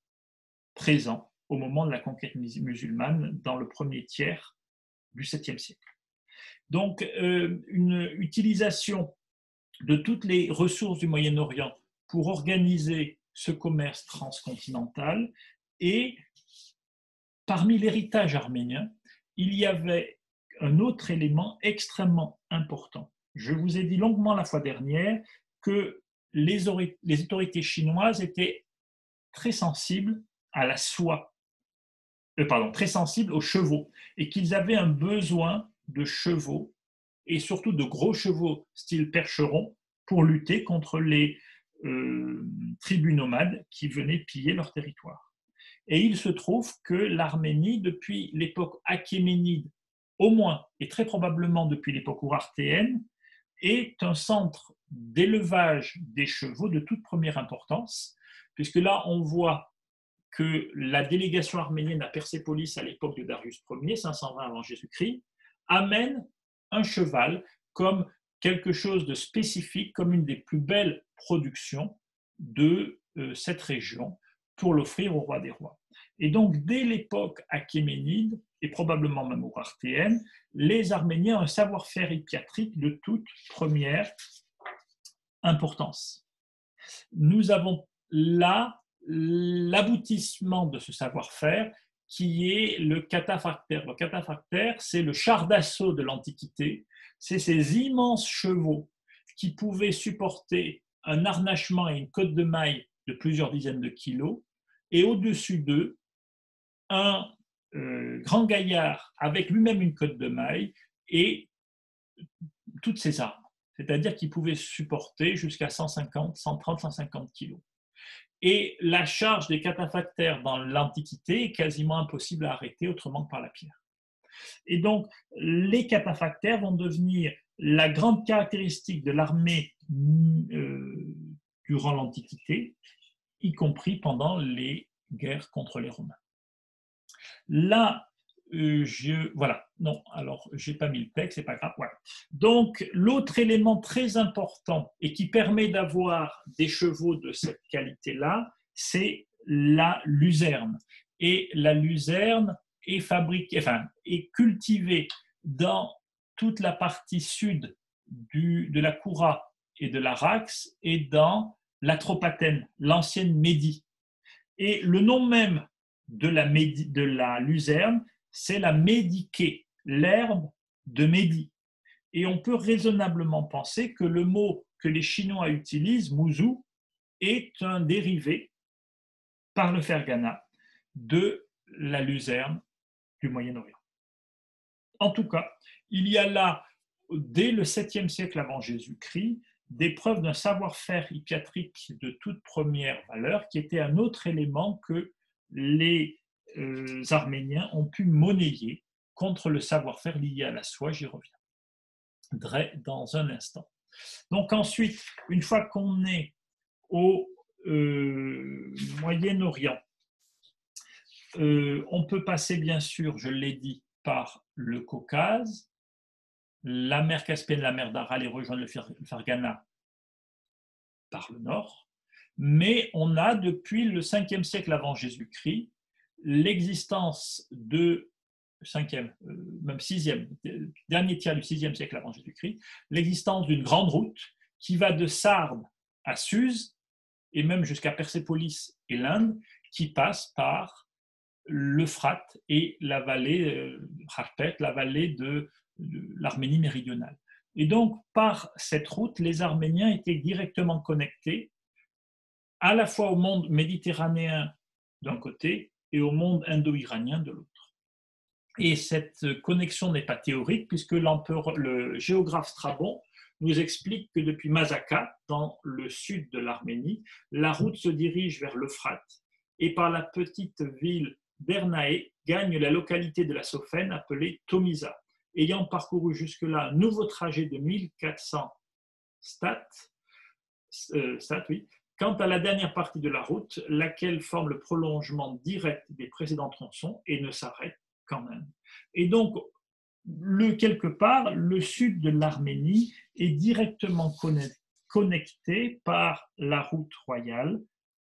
présents au moment de la conquête musulmane dans le premier tiers du 7e siècle. Donc, une utilisation de toutes les ressources du Moyen-Orient pour organiser ce commerce transcontinental. Et parmi l'héritage arménien, il y avait un autre élément extrêmement important. Je vous ai dit longuement la fois dernière que les autorités chinoises étaient très sensibles à la soie, très sensibles aux chevaux, et qu'ils avaient un besoin de chevaux et surtout de gros chevaux style percheron pour lutter contre les tribus nomades qui venaient piller leur territoire. Et il se trouve que l'Arménie, depuis l'époque achéménide, au moins, et très probablement depuis l'époque ourartéenne, est un centre d'élevage des chevaux de toute première importance, puisque là, on voit que la délégation arménienne à Persépolis à l'époque de Darius Ier, 520 avant Jésus-Christ, amène un cheval comme quelque chose de spécifique, comme une des plus belles productions de cette région pour l'offrir au roi des rois. Et donc, dès l'époque achéménide, et probablement même ourartéenne, les Arméniens ont un savoir-faire hippiatrique de toute première importance. Nous avons là l'aboutissement de ce savoir-faire qui est le cataphractaire. Le cataphractaire, c'est le char d'assaut de l'Antiquité. C'est ces immenses chevaux qui pouvaient supporter un harnachement et une cotte de maille de plusieurs dizaines de kilos, et au-dessus d'eux, un grand gaillard avec lui-même une cotte de maille et toutes ses armes. C'est-à-dire qu'il pouvait supporter jusqu'à 150, 130, 150 kilos. Et la charge des cataphractaires dans l'Antiquité est quasiment impossible à arrêter autrement que par la pierre. Et donc, les cataphractaires vont devenir la grande caractéristique de l'armée durant l'Antiquité, y compris pendant les guerres contre les Romains. Là, voilà, non, alors j'ai pas mis le texte, c'est pas grave. Voilà. Donc, l'autre élément très important et qui permet d'avoir des chevaux de cette qualité-là, c'est la luzerne. Et la luzerne est est cultivée dans toute la partie sud de la Koura et de l'Arax et dans l'Atropatène, l'ancienne Médie. Et le nom même de la luzerne, c'est la médiquée, l'herbe de Médie. Et on peut raisonnablement penser que le mot que les Chinois utilisent, muzu, est un dérivé par le Ferghana de la luzerne du Moyen-Orient. En tout cas, il y a là, dès le 7e siècle avant Jésus-Christ, des preuves d'un savoir-faire hippiatrique de toute première valeur, qui était un autre élément que les Arméniens ont pu monnayer contre le savoir-faire lié à la soie. J'y reviendrai dans un instant. Donc ensuite, une fois qu'on est au Moyen-Orient, on peut passer bien sûr, je l'ai dit, par le Caucase, la mer Caspienne, la mer d'Aral et rejoindre le Ferghana par le nord, mais on a depuis le 5e siècle avant Jésus-Christ l'existence de 5e, même 6e, dernier tiers du 6e siècle avant Jésus-Christ, l'existence d'une grande route qui va de Sardes à Suse et même jusqu'à Persépolis et l'Inde, qui passe par l'Euphrate et la vallée Harpet, la vallée de l'Arménie méridionale. Et donc, par cette route, les Arméniens étaient directement connectés à la fois au monde méditerranéen d'un côté et au monde indo-iranien de l'autre. Et cette connexion n'est pas théorique, puisque le géographe Strabon nous explique que depuis Mazaka, dans le sud de l'Arménie, la route se dirige vers l'Euphrate et par la petite ville d'Ernaé gagne la localité de la Sophène appelée Tomisa. Ayant parcouru jusque-là un nouveau trajet de 1400 stats, oui. Quant à la dernière partie de la route, laquelle forme le prolongement direct des précédents tronçons et ne s'arrête quand même. Et donc, quelque part, le sud de l'Arménie est directement connecté par la route royale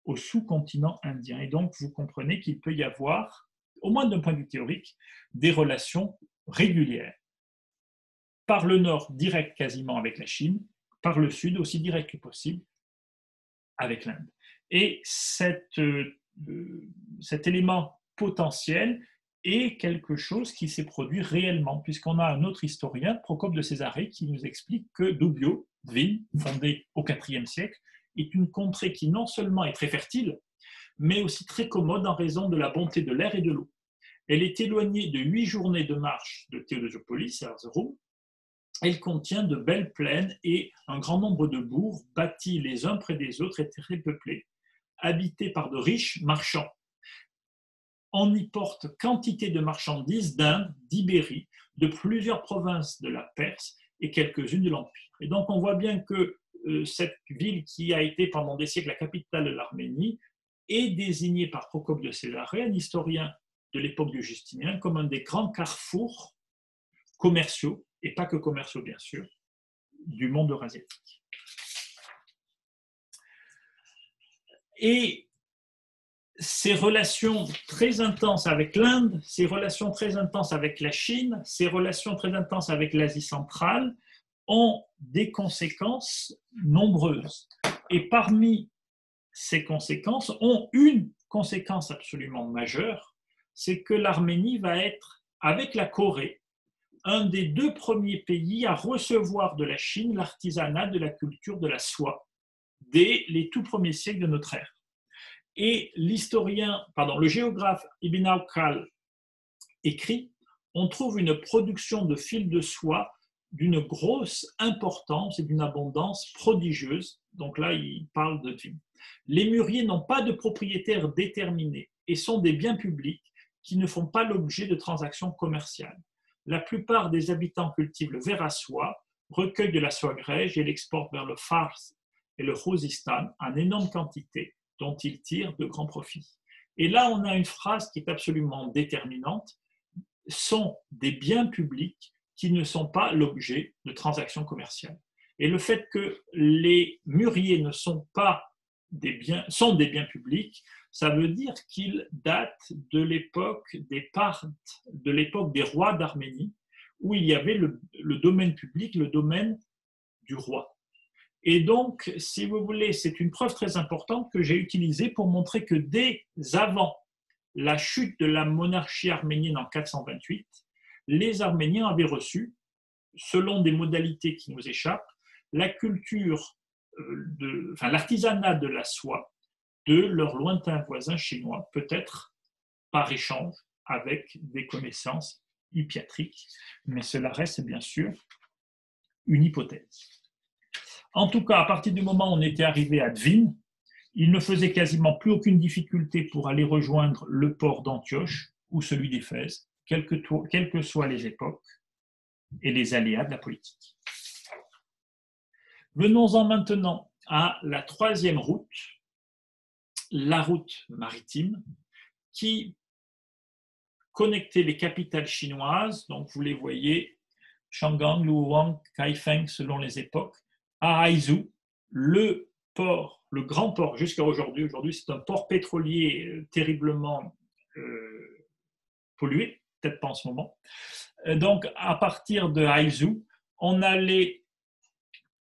au sous-continent indien. Et donc, vous comprenez qu'il peut y avoir, au moins d'un point de vue théorique, des relations régulières. Par le nord, direct quasiment avec la Chine, par le sud, aussi direct que possible, avec l'Inde. Et cet élément potentiel est quelque chose qui s'est produit réellement, puisqu'on a un autre historien, Procope de Césarée, qui nous explique que Doubio, ville fondée au IVe siècle, est une contrée qui non seulement est très fertile, mais aussi très commode en raison de la bonté de l'air et de l'eau. Elle est éloignée de 8 journées de marche de Théodosiopolis, à Erzurum, Elle contient de belles plaines et un grand nombre de bourgs bâtis les uns près des autres et très peuplés, habités par de riches marchands. On y porte quantité de marchandises d'Inde, d'Ibérie, de plusieurs provinces de la Perse et quelques-unes de l'Empire. Et donc on voit bien que cette ville qui a été pendant des siècles la capitale de l'Arménie est désignée par Procope de Césarée, un historien de l'époque de Justinien, comme un des grands carrefours commerciaux, et pas que commerciaux bien sûr, du monde eurasiatique. Et ces relations très intenses avec l'Inde, ces relations très intenses avec la Chine, ces relations très intenses avec l'Asie centrale ont des conséquences nombreuses. Et parmi ces conséquences, ont une conséquence absolument majeure, c'est que l'Arménie va être, avec la Corée, un des 2 premiers pays à recevoir de la Chine l'artisanat de la culture de la soie dès les tout premiers siècles de notre ère. Et le géographe Ibn al-Khal écrit, on trouve une production de fils de soie d'une grosse importance et d'une abondance prodigieuse. Donc là, il parle de Dvin. Les mûriers n'ont pas de propriétaires déterminés et sont des biens publics qui ne font pas l'objet de transactions commerciales. La plupart des habitants cultivent le verre à soie, recueillent de la soie grège et l'exportent vers le Fars et le Khuzestan en énorme quantité, dont ils tirent de grands profits. Et là, on a une phrase qui est absolument déterminante, sont des biens publics qui ne sont pas l'objet de transactions commerciales. Et le fait que les mûriers ne sont pas sont des biens publics, ça veut dire qu'ils datent de l'époque des Parthes, de l'époque des rois d'Arménie, où il y avait le domaine public, le domaine du roi. Et donc, si vous voulez, c'est une preuve très importante que j'ai utilisée pour montrer que dès avant la chute de la monarchie arménienne en 428, les Arméniens avaient reçu, selon des modalités qui nous échappent, la culture, l'artisanat de la soie de leurs lointains voisins chinois, peut-être par échange avec des connaissances hippiatriques, mais cela reste bien sûr une hypothèse. En tout cas, à partir du moment où on était arrivé à Dvin, il ne faisait quasiment plus aucune difficulté pour aller rejoindre le port d'Antioche ou celui d'Éphèse, quelles que soient les époques et les aléas de la politique. Venons-en maintenant à la 3e route, la route maritime, qui connectait les capitales chinoises, donc vous les voyez, Chang'an, Luoyang, Kaifeng selon les époques, à Haizu, le port, le grand port jusqu'à aujourd'hui. Aujourd'hui, c'est un port pétrolier terriblement pollué, peut-être pas en ce moment. Donc, à partir de Haizu, on allait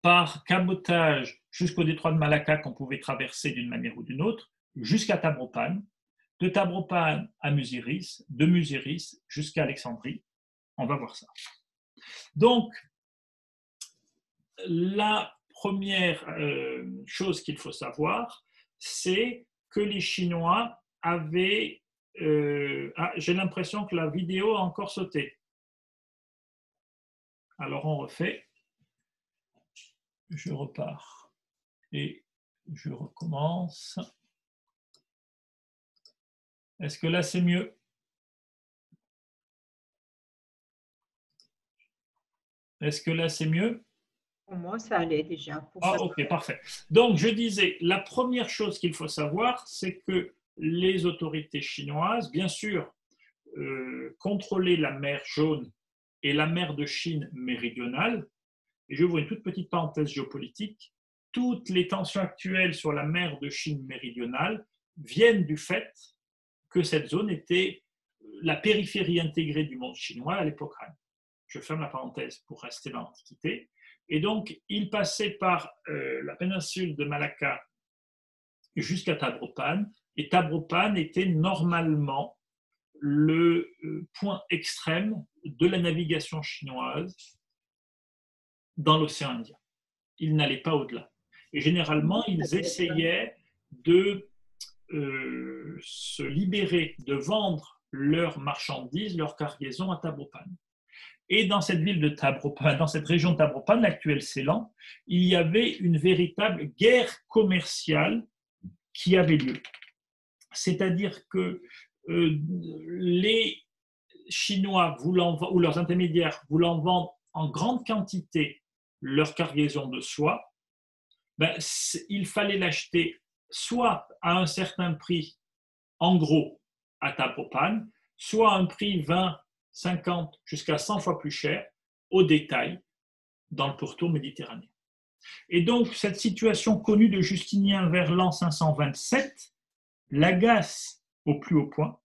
par cabotage jusqu'au détroit de Malacca qu'on pouvait traverser d'une manière ou d'une autre, jusqu'à Taprobane, de Taprobane à Muziris, de Muziris jusqu'à Alexandrie. On va voir ça. Donc, la première chose qu'il faut savoir, c'est que les Chinois avaient... j'ai l'impression que la vidéo a encore sauté. Alors on refait. Je repars et je recommence. Est-ce que là c'est mieux? Est-ce que là c'est mieux? Pour moi, ça allait déjà. Ok, parfait. Donc je disais, la première chose qu'il faut savoir, c'est que les autorités chinoises, bien sûr, contrôlaient la mer Jaune et la mer de Chine méridionale. Et j'ouvre une toute petite parenthèse géopolitique. Toutes les tensions actuelles sur la mer de Chine méridionale viennent du fait que cette zone était la périphérie intégrée du monde chinois à l'époque Han. Je ferme la parenthèse pour rester dans l'Antiquité. Et donc, il passait par la péninsule de Malacca jusqu'à Taprobane. Et Taprobane était normalement le point extrême de la navigation chinoise dans l'océan Indien. Ils n'allaient pas au-delà. Et généralement, ils essayaient de se libérer, de vendre leurs marchandises, leurs cargaisons à Taprobane. Et dans cette ville de Tabropan, dans cette région de Tabropan, l'actuel Ceylan, il y avait une véritable guerre commerciale qui avait lieu. C'est-à-dire que les Chinois ou leurs intermédiaires voulant vendre en grande quantité leur cargaison de soie, il fallait l'acheter soit à un certain prix en gros à Tabropan, soit à un prix 20, 50 jusqu'à 100 fois plus cher au détail dans le pourtour méditerranéen. Et donc cette situation connue de Justinien vers l'an 527 l'agace au plus haut point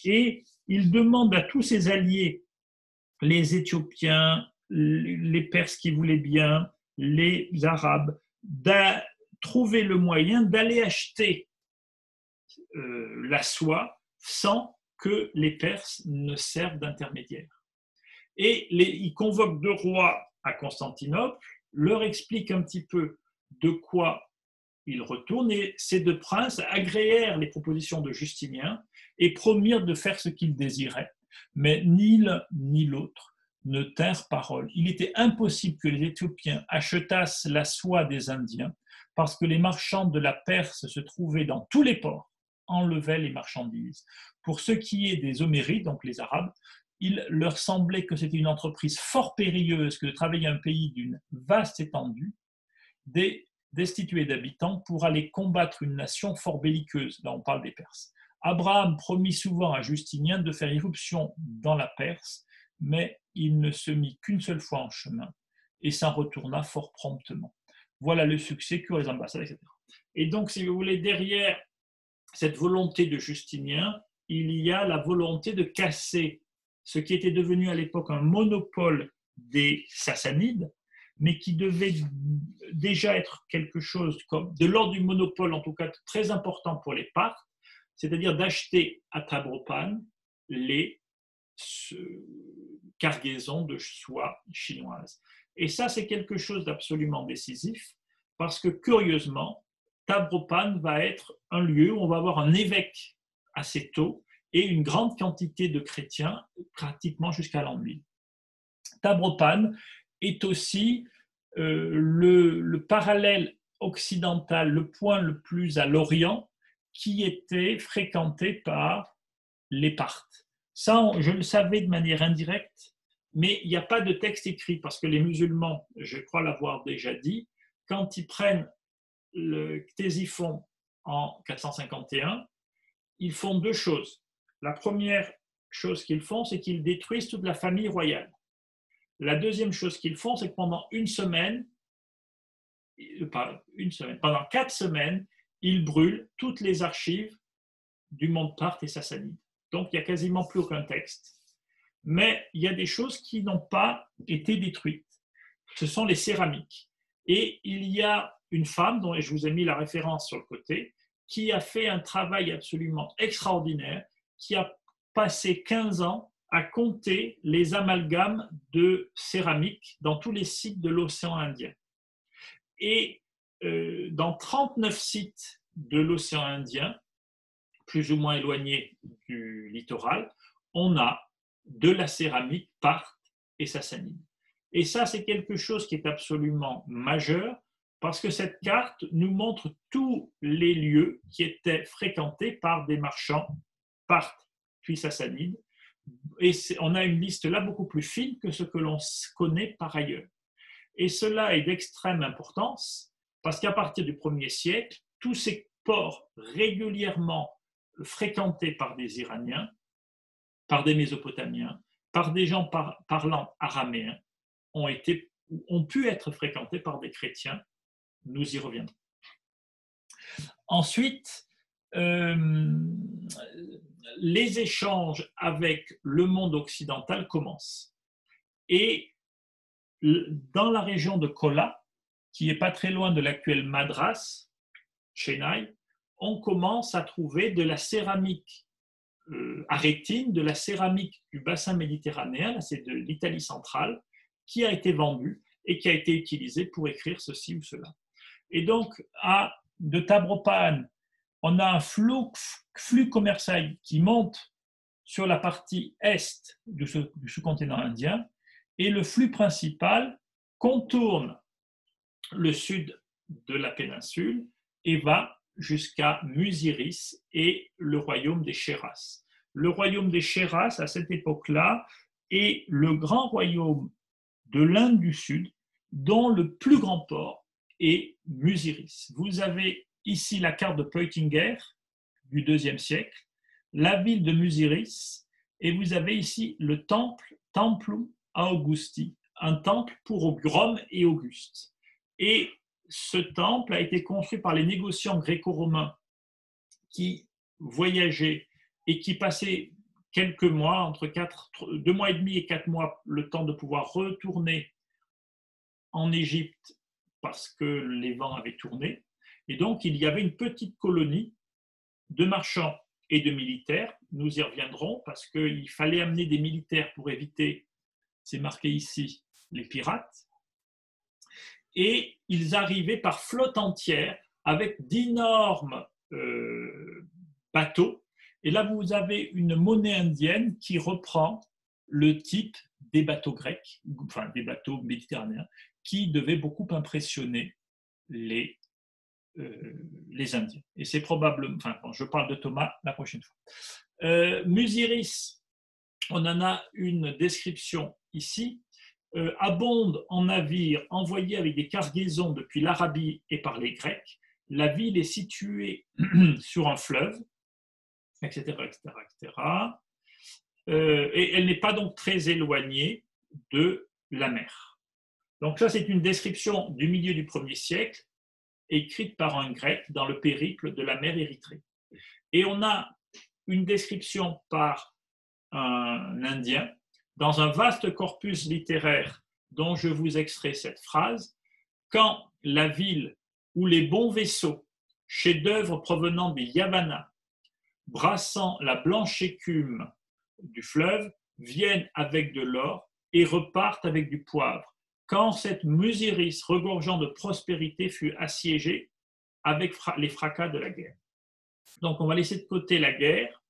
et il demande à tous ses alliés, les Éthiopiens, les Perses qui voulaient bien, les Arabes, de trouver le moyen d'aller acheter la soie sans que les Perses ne servent d'intermédiaire. Et il convoque deux rois à Constantinople, leur explique un petit peu de quoi ils retournent, et ces deux princes agréèrent les propositions de Justinien et promirent de faire ce qu'ils désiraient. Mais ni l'un ni l'autre ne tinrent parole. Il était impossible que les Éthiopiens achetassent la soie des Indiens parce que les marchands de la Perse se trouvaient dans tous les ports, enlevaient les marchandises. Pour ce qui est des Homérides, donc les Arabes, il leur semblait que c'était une entreprise fort périlleuse que de travailler un pays d'une vaste étendue, destitué d'habitants, pour aller combattre une nation fort belliqueuse. Là, on parle des Perses. Abraham promit souvent à Justinien de faire irruption dans la Perse, mais il ne se mit qu'une seule fois en chemin et s'en retourna fort promptement. Voilà le succès qu'eurent les ambassades, etc. Et donc, si vous voulez, derrière cette volonté de Justinien, il y a la volonté de casser ce qui était devenu à l'époque un monopole des Sassanides, mais qui devait déjà être quelque chose comme de l'ordre du monopole, en tout cas très important pour les Parthes, c'est-à-dire d'acheter à Tabropan les cargaisons de soie chinoise. Et ça, c'est quelque chose d'absolument décisif, parce que curieusement, Tabropan va être un lieu où on va avoir un évêque assez tôt et une grande quantité de chrétiens, pratiquement jusqu'à l'an 1000. Tabropan est aussi le parallèle occidental, le point le plus à l'Orient, qui était fréquenté par les Parthes. Ça, je le savais de manière indirecte, mais il n'y a pas de texte écrit, parce que les musulmans, je crois l'avoir déjà dit, quand ils prennent le Ctésiphon en 451, ils font deux choses. La première chose qu'ils font, c'est qu'ils détruisent toute la famille royale. La deuxième chose qu'ils font, c'est que pendant pendant 4 semaines, ils brûlent toutes les archives du monde parthe et sassanide. Donc, il n'y a quasiment plus aucun texte. Mais il y a des choses qui n'ont pas été détruites. Ce sont les céramiques. Et il y a une femme, dont je vous ai mis la référence sur le côté, qui a fait un travail absolument extraordinaire, qui a passé 15 ans à compter les amalgames de céramique dans tous les sites de l'océan Indien. Et dans 39 sites de l'océan Indien, plus ou moins éloignés du littoral, on a de la céramique parthe et sassanide. Et ça, c'est quelque chose qui est absolument majeur, parce que cette carte nous montre tous les lieux qui étaient fréquentés par des marchands parthes puis sassanides. Et on a une liste là beaucoup plus fine que ce que l'on connaît par ailleurs. Et cela est d'extrême importance, parce qu'à partir du 1er siècle, tous ces ports régulièrement fréquentés par des Iraniens, par des Mésopotamiens, par des gens parlant araméen, ont pu être fréquentés par des chrétiens. Nous y reviendrons. Ensuite, les échanges avec le monde occidental commencent. Et dans la région de Kola, qui n'est pas très loin de l'actuelle Madras, Chennai, on commence à trouver de la céramique arétine, de la céramique du bassin méditerranéen, c'est de l'Italie centrale, qui a été vendue et qui a été utilisée pour écrire ceci ou cela. Et donc, de Tabropan, on a un flux commercial qui monte sur la partie est du sous-continent indien et le flux principal contourne le sud de la péninsule et va jusqu'à Musiris et le royaume des Chéras. Le royaume des Chéras, à cette époque-là, est le grand royaume de l'Inde du Sud, dont le plus grand port est Musiris. Vous avez ici la carte de Peutinger du IIe siècle, la ville de Musiris, et vous avez ici le Templum Augusti, un temple pour Rome et Auguste. Et ce temple a été construit par les négociants gréco-romains qui voyageaient et qui passaient quelques mois, entre 2 mois et demi et 4 mois, le temps de pouvoir retourner en Égypte parce que les vents avaient tourné. Et donc, il y avait une petite colonie de marchands et de militaires. Nous y reviendrons parce qu'il fallait amener des militaires pour éviter, c'est marqué ici, les pirates. Et ils arrivaient par flotte entière avec d'énormes bateaux. Et là, vous avez une monnaie indienne qui reprend le type des bateaux grecs, enfin des bateaux méditerranéens, qui devaient beaucoup impressionner les Indiens. Et c'est probablement, enfin, je parle de Thomas la prochaine fois. Musiris, on en a une description ici, abonde en navires envoyés avec des cargaisons depuis l'Arabie et par les Grecs. La ville est située sur un fleuve, etc. Et elle n'est pas donc très éloignée de la mer. Donc ça, c'est une description du milieu du 1er siècle, écrite par un grec dans le périple de la mer Érythrée. Et on a une description par un Indien dans un vaste corpus littéraire dont je vous extrais cette phrase: quand la ville où les bons vaisseaux, chefs-d'œuvre provenant des Yavanas, brassant la blanche écume du fleuve, viennent avec de l'or et repartent avec du poivre, quand cette Musiris regorgeant de prospérité fut assiégée avec les fracas de la guerre. Donc on va laisser de côté la guerre,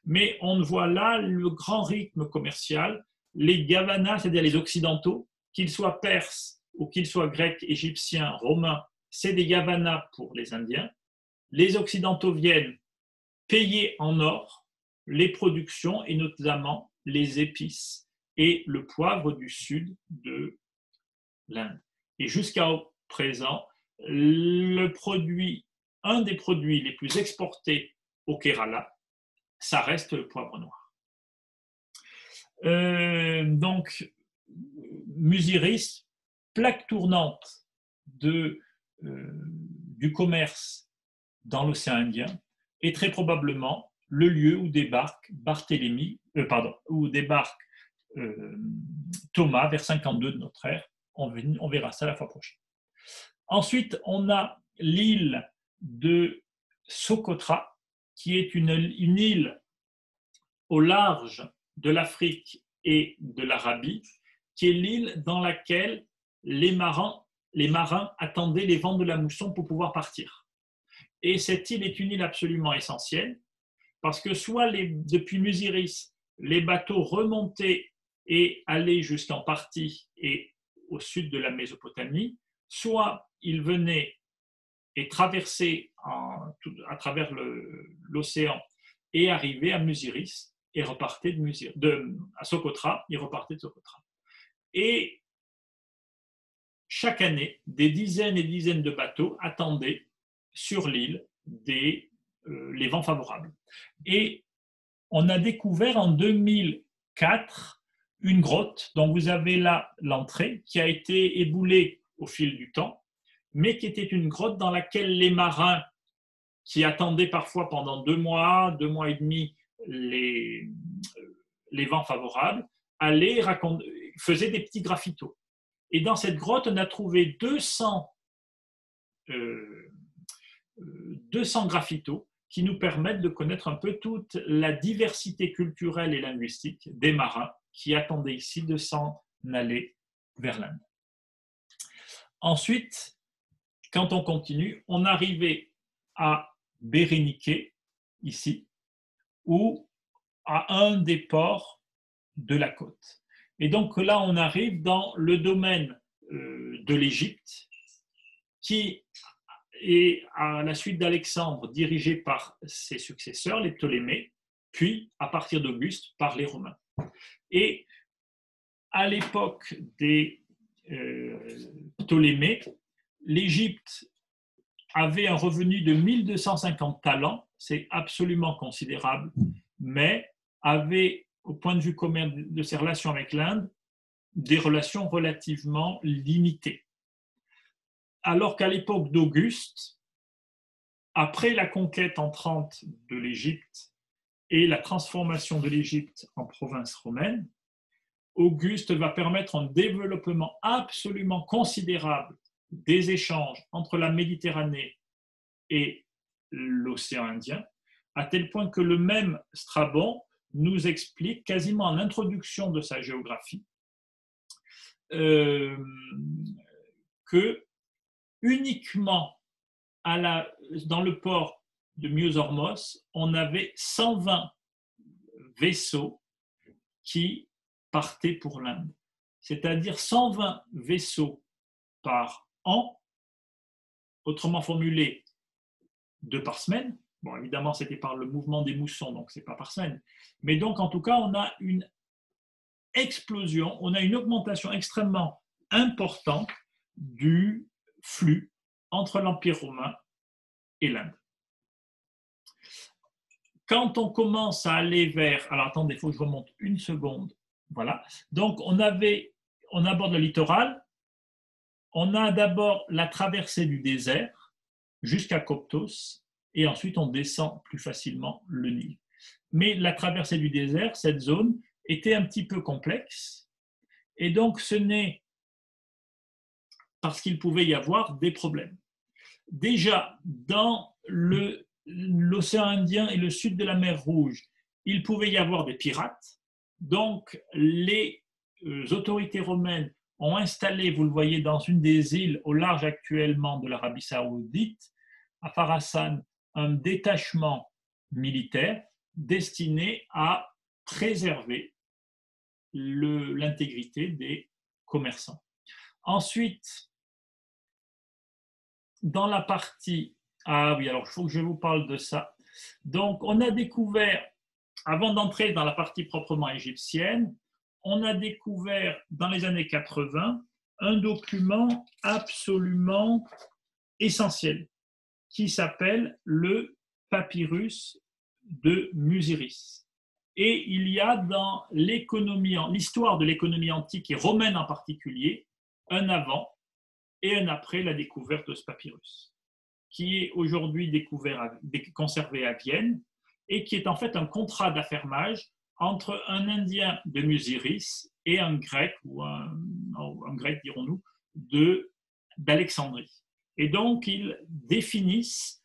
mais on voit là le grand rythme commercial. Les Yavanas, c'est-à-dire les Occidentaux, qu'ils soient perses ou qu'ils soient grecs, égyptiens, romains, c'est des Yavanas pour les Indiens. Les Occidentaux viennent payer en or les productions et notamment les épices et le poivre du sud de l'Inde. Et jusqu'à présent, un des produits les plus exportés au Kerala, ça reste le poivre noir. Donc, Musiris, plaque tournante du commerce dans l'océan Indien, est très probablement le lieu où débarque Thomas vers 52 de notre ère. On verra ça la fois prochaine. Ensuite, on a l'île de Socotra, qui est une île au large de l'Afrique et de l'Arabie, qui est l'île dans laquelle les marins attendaient les vents de la mousson pour pouvoir partir. Et cette île est une île absolument essentielle, parce que soit depuis Musiris, les bateaux remontaient et allaient jusqu'en partie et au sud de la Mésopotamie, soit ils venaient et traversaient à travers l'océan et arrivaient à Musiris et repartaient à Socotra et repartaient de Socotra. Et chaque année, des dizaines et dizaines de bateaux attendaient sur l'île les vents favorables. Et on a découvert en 2004 une grotte dont vous avez là l'entrée, qui a été éboulée au fil du temps, mais qui était une grotte dans laquelle les marins qui attendaient parfois pendant 2 mois et demi les vents favorables, faisaient des petits graffitos. Et dans cette grotte, on a trouvé 200 graffitos qui nous permettent de connaître un peu toute la diversité culturelle et linguistique des marins qui attendaient ici de s'en aller vers l'Inde. Ensuite, quand on continue, on arrivait à Béréniké, ici, où à un des ports de la côte. Et donc là, on arrive dans le domaine de l'Égypte, qui est, à la suite d'Alexandre, dirigé par ses successeurs, les Ptolémées, puis, à partir d'Auguste, par les Romains. Et à l'époque des Ptolémées, l'Égypte avait un revenu de 1250 talents, c'est absolument considérable, mais avait, au point de vue commerce de ses relations avec l'Inde, des relations relativement limitées. Alors qu'à l'époque d'Auguste, après la conquête en 30 de l'Égypte et la transformation de l'Égypte en province romaine, Auguste va permettre un développement absolument considérable des échanges entre la Méditerranée et l'océan Indien, à tel point que le même Strabon nous explique quasiment en introduction de sa géographie que uniquement dans le port de Myos-Hormos, on avait 120 vaisseaux qui partaient pour l'Inde. C'est-à-dire 120 vaisseaux par an, autrement formulé, 2 par semaine. Bon, évidemment, c'était par le mouvement des moussons, donc ce n'est pas par semaine. Mais donc, en tout cas, on a une explosion, on a une augmentation extrêmement importante du flux entre l'Empire romain et l'Inde. Quand on commence à aller vers... Alors, attendez, il faut que je remonte une seconde. Voilà. Donc, on aborde le littoral. On a d'abord la traversée du désert jusqu'à Coptos, et ensuite on descend plus facilement le Nil. Mais la traversée du désert, cette zone, était un petit peu complexe, et donc ce n'est parce qu'il pouvait y avoir des problèmes. Déjà, dans l'océan Indien et le sud de la mer Rouge, il pouvait y avoir des pirates, donc les autorités romaines ont installé, vous le voyez, dans une des îles au large actuellement de l'Arabie saoudite, à Kharasan, un détachement militaire destiné à préserver l'intégrité des commerçants. Ensuite, dans la partie... Ah oui, alors il faut que je vous parle de ça. Donc, on a découvert, avant d'entrer dans la partie proprement égyptienne, on a découvert dans les années 80 un document absolument essentiel qui s'appelle le papyrus de Muziris. Et il y a dans l'histoire de l'économie antique et romaine en particulier, un avant et un après la découverte de ce papyrus, qui est aujourd'hui conservé à Vienne et qui est en fait un contrat d'affermage entre un Indien de Muziris et un Grec, ou un Grec, dirons-nous, d'Alexandrie. Et donc, ils définissent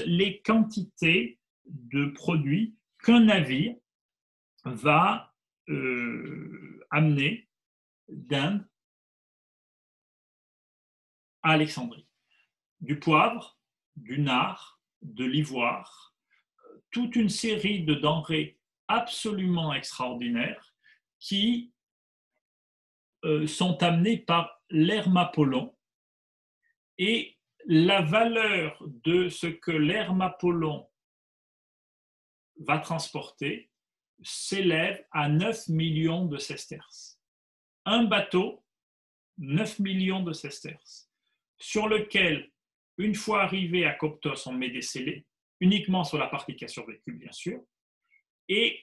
les quantités de produits qu'un navire va amener d'Inde à Alexandrie. Du poivre, du nard, de l'ivoire, toute une série de denrées absolument extraordinaires qui sont amenées par l'Hermapollon. Et la valeur de ce que l'Hermapollon va transporter s'élève à 9 millions de sesterces. Un bateau, 9 millions de sesterces, sur lequel, une fois arrivé à Coptos, on met des scellés, uniquement sur la partie qui a survécu, bien sûr, et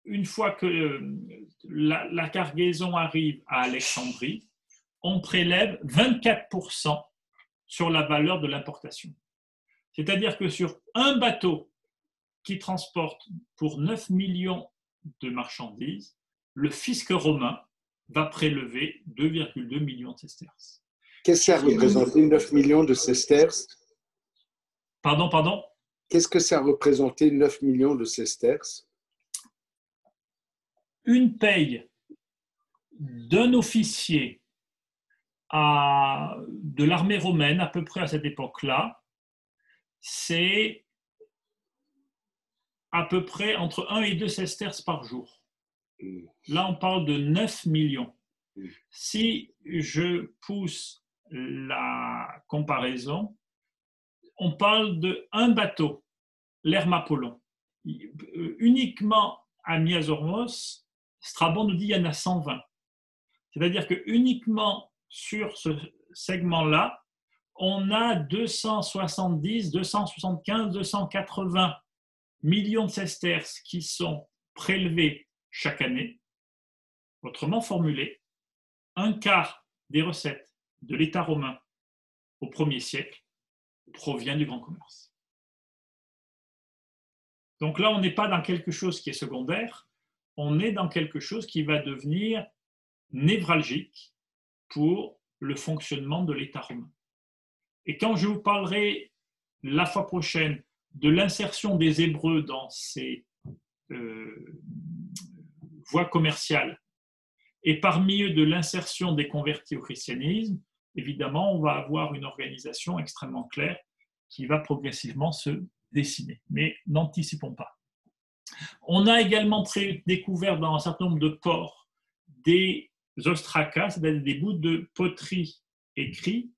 une fois que la cargaison arrive à Alexandrie, on prélève 24% sur la valeur de l'importation. C'est-à-dire que sur un bateau qui transporte pour 9 millions de marchandises, le fisc romain va prélever 2,2 millions de sesterces. Qu'est-ce que ça représentait 9 millions de sesterces? Pardon? Qu'est-ce que ça représentait 9 millions de sesterces? Une paye d'un officier de l'armée romaine, à peu près à cette époque-là, c'est à peu près entre 1 et 2 sesterces par jour. Là, on parle de 9 millions. Si je pousse la comparaison, on parle de un bateau, l'Hermapollon. Uniquement à Myazormos, Strabon nous dit qu'il y en a 120. C'est-à-dire que uniquement sur ce segment-là, on a 270, 275, 280 millions de sesterces qui sont prélevés chaque année. Autrement formulé, un quart des recettes de l'État romain au 1er siècle provient du grand commerce. Donc là, on n'est pas dans quelque chose qui est secondaire, on est dans quelque chose qui va devenir névralgique pour le fonctionnement de l'État romain. Et quand je vous parlerai la fois prochaine de l'insertion des Hébreux dans ces voies commerciales, et parmi eux de l'insertion des convertis au christianisme, évidemment, on va avoir une organisation extrêmement claire qui va progressivement se dessiner. Mais n'anticipons pas. On a également découvert dans un certain nombre de ports des ostracas, c'est-à-dire des bouts de poterie écrits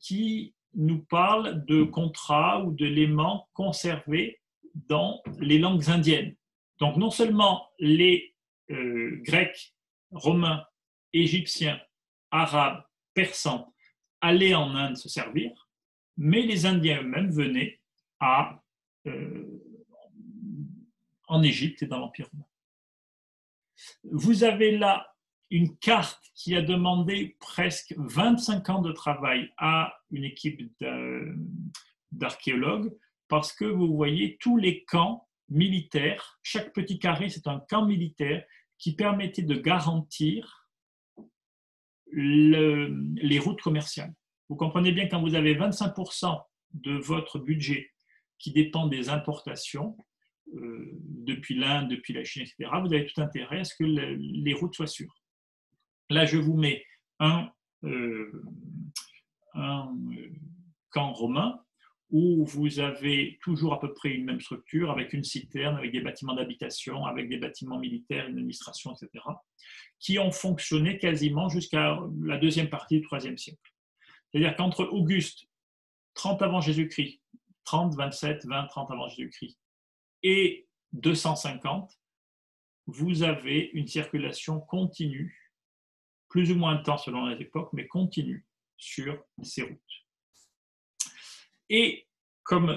qui nous parlent de contrats ou d'éléments conservés dans les langues indiennes. Donc non seulement les Grecs, Romains, Égyptiens, Arabes, Persans allaient en Inde se servir, mais les Indiens eux-mêmes venaient en Égypte et dans l'Empire romain. Vous avez là une carte qui a demandé presque 25 ans de travail à une équipe d'archéologues parce que vous voyez tous les camps militaires, chaque petit carré c'est un camp militaire qui permettait de garantir les routes commerciales. Vous comprenez bien, quand vous avez 25% de votre budget qui dépend des importations, depuis l'Inde, depuis la Chine, etc., vous avez tout intérêt à ce que les routes soient sûres. Là, je vous mets un camp romain où vous avez toujours à peu près une même structure, avec une citerne, avec des bâtiments d'habitation, avec des bâtiments militaires, une administration, etc., qui ont fonctionné quasiment jusqu'à la deuxième partie du IIIe siècle. C'est-à-dire qu'entre Auguste, 30 avant Jésus-Christ, 30, 27, 20, 30 avant Jésus-Christ, et 250, vous avez une circulation continue, plus ou moins intense selon les époques, mais continue sur ces routes. Et comme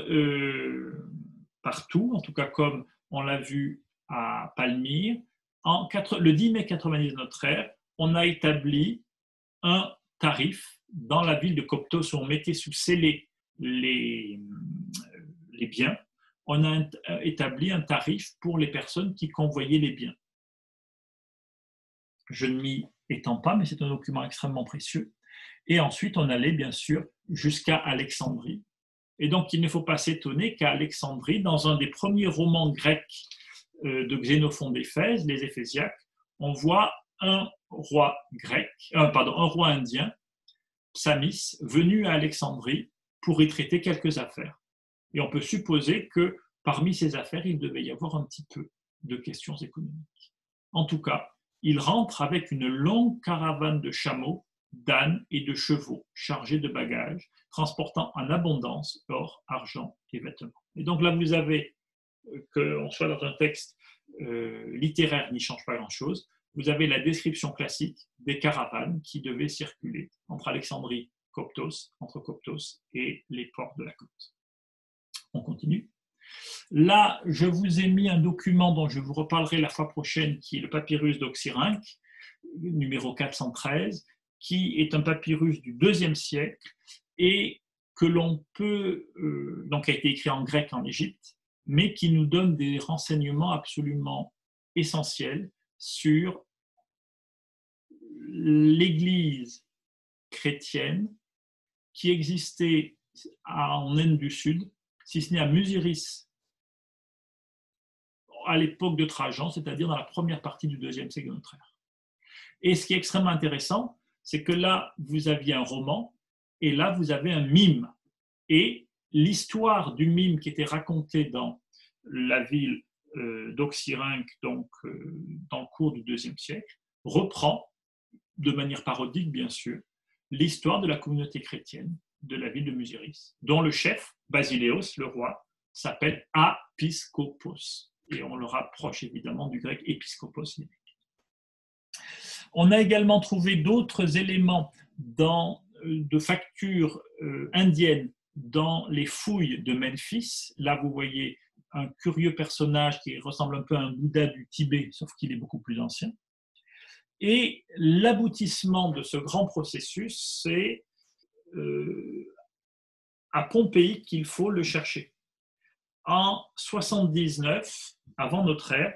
partout, en tout cas comme on l'a vu à Palmyre, le 10 mai 90 de notre ère, on a établi un tarif dans la ville de Coptos où on mettait sous scellé les biens. On a établi un tarif pour les personnes qui convoyaient les biens. Je ne m'y étends pas, mais c'est un document extrêmement précieux. Et ensuite, on allait bien sûr jusqu'à Alexandrie. Et donc, il ne faut pas s'étonner qu'à Alexandrie, dans un des premiers romans grecs de Xénophon d'Éphèse, les Éphésiaques, on voit un roi indien, Psamis, venu à Alexandrie pour y traiter quelques affaires. Et on peut supposer que parmi ces affaires, il devait y avoir un petit peu de questions économiques. En tout cas, il rentre avec une longue caravane de chameaux, d'ânes et de chevaux chargés de bagages, transportant en abondance or, argent et vêtements. Et donc là, vous avez, qu'on soit dans un texte littéraire n'y change pas grand-chose, vous avez la description classique des caravanes qui devaient circuler entre Alexandrie, Coptos, entre Coptos et les ports de la côte. On continue. Là, je vous ai mis un document dont je vous reparlerai la fois prochaine, qui est le papyrus d'Oxyrhynque, numéro 413, qui est un papyrus du IIe siècle et que l'on peut, donc a été écrit en grec en Égypte, mais qui nous donne des renseignements absolument essentiels sur l'Église chrétienne qui existait en Inde du Sud, si ce n'est à Muziris, à l'époque de Trajan, c'est-à-dire dans la première partie du IIe siècle de notre ère. Et ce qui est extrêmement intéressant, c'est que là, vous aviez un roman, et là, vous avez un mime. Et l'histoire du mime qui était racontée dans la ville d'Oxyrhynque, donc dans le cours du IIe siècle, reprend, de manière parodique bien sûr, l'histoire de la communauté chrétienne de la ville de Musiris, dont le chef, Basileos, le roi, s'appelle Apiskopos. Et on le rapproche évidemment du grec épiscopos, l'évêque. On a également trouvé d'autres éléments de factures indiennes dans les fouilles de Memphis. Là, vous voyez un curieux personnage qui ressemble un peu à un Bouddha du Tibet, sauf qu'il est beaucoup plus ancien. Et l'aboutissement de ce grand processus, c'est à Pompéi qu'il faut le chercher. En 79, avant notre ère,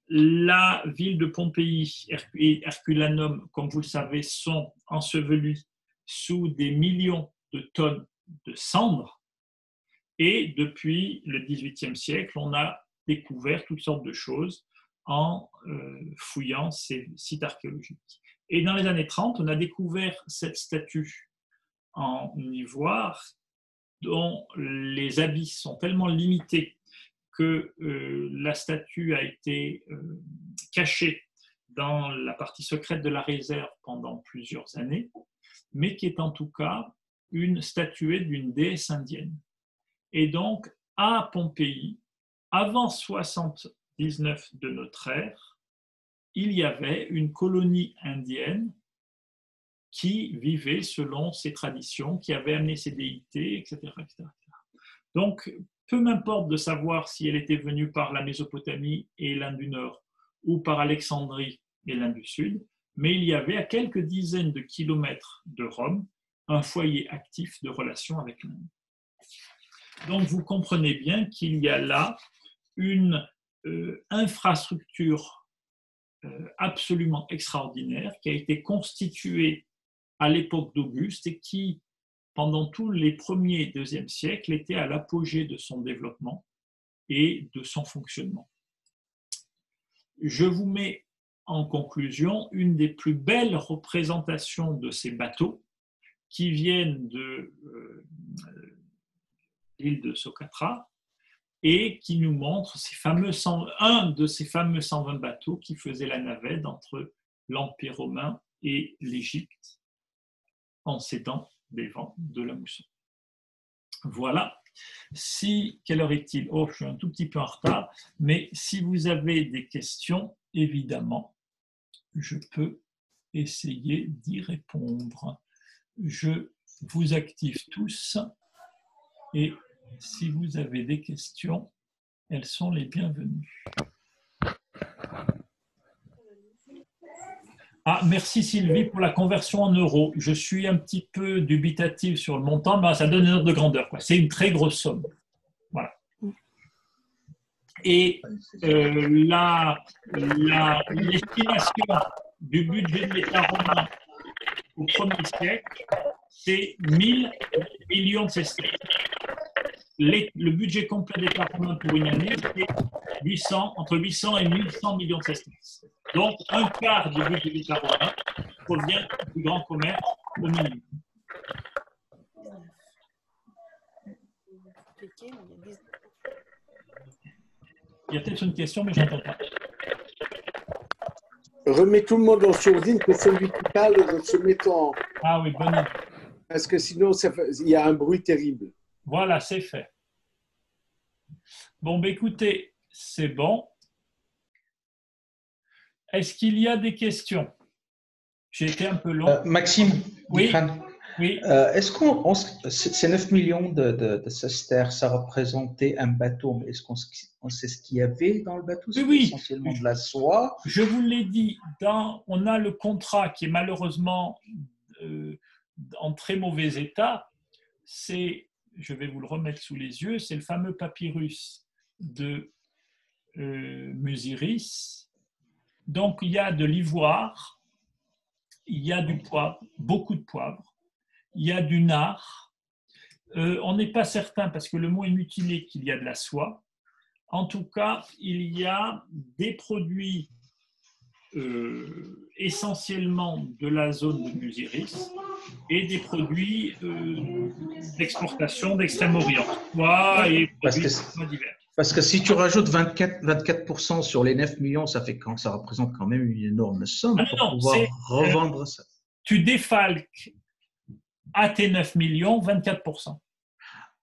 la ville de Pompéi et Herculanum, comme vous le savez, sont ensevelis sous des millions de tonnes de cendres. Et depuis le XVIIIe siècle, on a découvert toutes sortes de choses en fouillant ces sites archéologiques. Et dans les années 30, on a découvert cette statue en ivoire dont les habits sont tellement limités que la statue a été cachée dans la partie secrète de la réserve pendant plusieurs années, mais qui est en tout cas une statuette d'une déesse indienne. Et donc, à Pompéi, avant 79 de notre ère, il y avait une colonie indienne qui vivait selon ses traditions, qui avait amené ses déités, etc., etc. Donc, peu m'importe de savoir si elle était venue par la Mésopotamie et l'Inde du Nord ou par Alexandrie et l'Inde du Sud, mais il y avait à quelques dizaines de kilomètres de Rome un foyer actif de relations avec l'Inde. Donc, vous comprenez bien qu'il y a là une infrastructure absolument extraordinaire qui a été constituée à l'époque d'Auguste et qui, pendant tous les premiers et deuxième siècles, était à l'apogée de son développement et de son fonctionnement. Je vous mets en conclusion une des plus belles représentations de ces bateaux qui viennent de l'île de Socotra et qui nous montre un de ces fameux 120 bateaux qui faisaient la navette entre l'Empire romain et l'Égypte en s'aidant des vents de la mousson. Voilà. Quelle heure est-il? Oh, je suis un tout petit peu en retard, mais si vous avez des questions, évidemment, je peux essayer d'y répondre. Je vous active tous et si vous avez des questions, elles sont les bienvenues. Ah, merci Sylvie pour la conversion en euros. Je suis un petit peu dubitatif sur le montant, mais ça donne une ordre de grandeur. C'est une très grosse somme. Voilà. Et l'estimation du budget de l'État romain au 1er siècle, c'est 1000 millions de sesterces. Le budget complet de l'État romain pour une année, c'est entre 800 et 1100 millions de sesterces. Donc, un quart du budget de l'État romain provient du grand commerce au milieu. Il y a peut-être une question, mais je n'entends pas. Remets tout le monde en sourdine, que celui qui parle se mette en... Ah oui, bonne idée. Parce que sinon, il y a un bruit terrible. Voilà, c'est fait. Bon, ben écoutez, c'est bon. Est-ce qu'il y a des questions? J'ai été un peu long. Maxime, oui. Oui. Est-ce qu'on ces 9 millions de sesterces, ça représentait un bateau, mais est-ce qu'on sait ce qu'il y avait dans le bateau? C'est essentiellement de la soie. Je vous l'ai dit, on a le contrat qui est malheureusement en très mauvais état. Je vais vous le remettre sous les yeux, c'est le fameux papyrus de Musiris. Donc, il y a de l'ivoire, il y a du poivre, beaucoup de poivre, il y a du nard. On n'est pas certain, parce que le mot est mutilé, qu'il y a de la soie. En tout cas, il y a des produits essentiellement de la zone de Musiris et des produits d'exportation d'Extrême-Orient, et produits divers. Parce que si tu rajoutes 24% sur les 9 millions, ça représente quand même une énorme somme pour pouvoir revendre ça. Tu défalques à tes 9 millions 24%.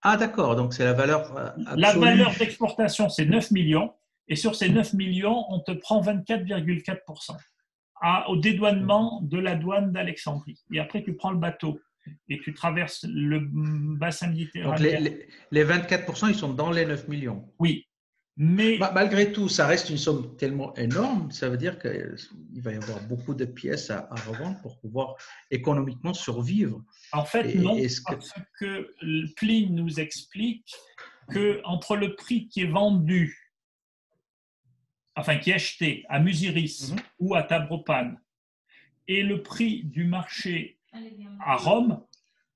Ah d'accord, donc c'est la valeur absolue. La valeur d'exportation, c'est 9 millions. Et sur ces 9 millions, on te prend 24,4% au dédouanement de la douane d'Alexandrie. Et après, tu prends le bateau et tu traverses le bassin méditerranéen. Donc les 24%, ils sont dans les 9 millions. Oui. Mais malgré tout, ça reste une somme tellement énorme, ça veut dire qu'il va y avoir beaucoup de pièces à revendre pour pouvoir économiquement survivre. En fait, non, parce que Pline nous explique qu'entre le prix qui est vendu, enfin qui est acheté à Musiris ou à Tabropane, et le prix du marché à Rome,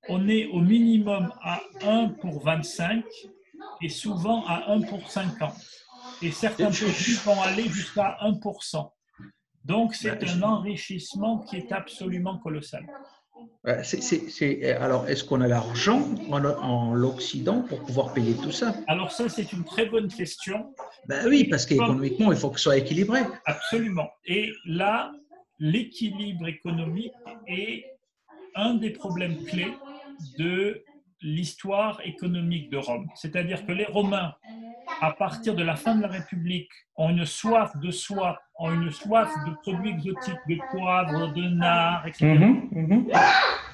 on est au minimum à 1 pour 25 et souvent à 1 pour 50. Et certains produits vont aller jusqu'à 1%. Donc, c'est un enrichissement qui est absolument colossal. Alors, est-ce qu'on a l'argent en l'Occident pour pouvoir payer tout ça? Alors ça, c'est une très bonne question. Oui, parce qu'économiquement, il faut que ce soit équilibré. Absolument. Et là, l'équilibre économique est un des problèmes clés de l'histoire économique de Rome. C'est-à-dire que les Romains, à partir de la fin de la République, ont une soif de soie, ont une soif de produits exotiques, de poivre, de nard, etc.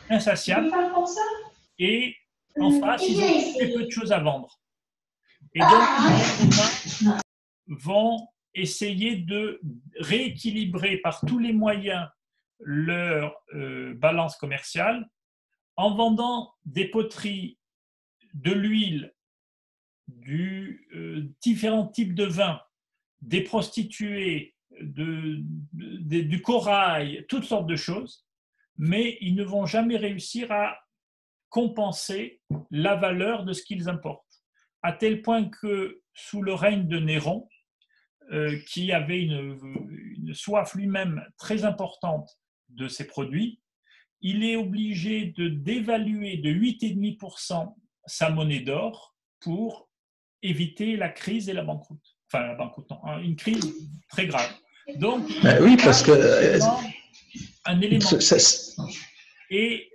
Insatiable. Et en face, ils ont très peu de choses à vendre. Et donc, les Romains vont essayer de rééquilibrer par tous les moyens leur balance commerciale en vendant des poteries, de l'huile, différents types de vins, des prostituées, du corail, toutes sortes de choses, mais ils ne vont jamais réussir à compenser la valeur de ce qu'ils importent. À tel point que sous le règne de Néron, qui avait une soif lui-même très importante de ces produits, il est obligé de dévaluer de 8,5% sa monnaie d'or pour éviter la crise et la banqueroute. Enfin, la banqueroute, non, une crise très grave. Donc, oui, parce que un élément. Et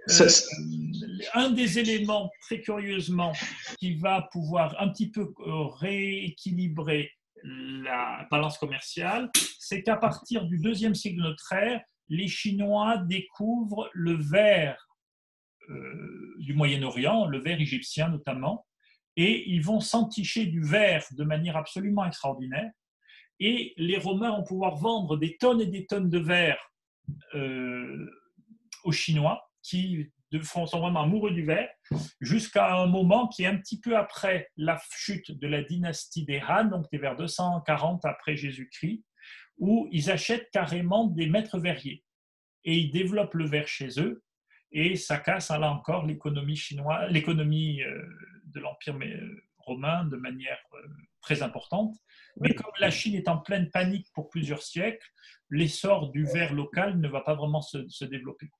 un des éléments, très curieusement, qui va pouvoir un petit peu rééquilibrer la balance commerciale, c'est qu'à partir du 2e siècle de notre ère, les Chinois découvrent le verre du Moyen-Orient, le verre égyptien notamment, et ils vont s'enticher du verre de manière absolument extraordinaire. Et les Romains vont pouvoir vendre des tonnes et des tonnes de verre aux Chinois, qui sont vraiment amoureux du verre, jusqu'à un moment qui est un petit peu après la chute de la dynastie des Han, donc vers 240 après Jésus-Christ, où ils achètent carrément des maîtres verriers. Et ils développent le verre chez eux, et ça casse là encore l'économie chinoise, l'économie de l'Empire romain de manière très importante. Mais comme la Chine est en pleine panique pour plusieurs siècles, l'essor du verre local ne va pas vraiment se développer.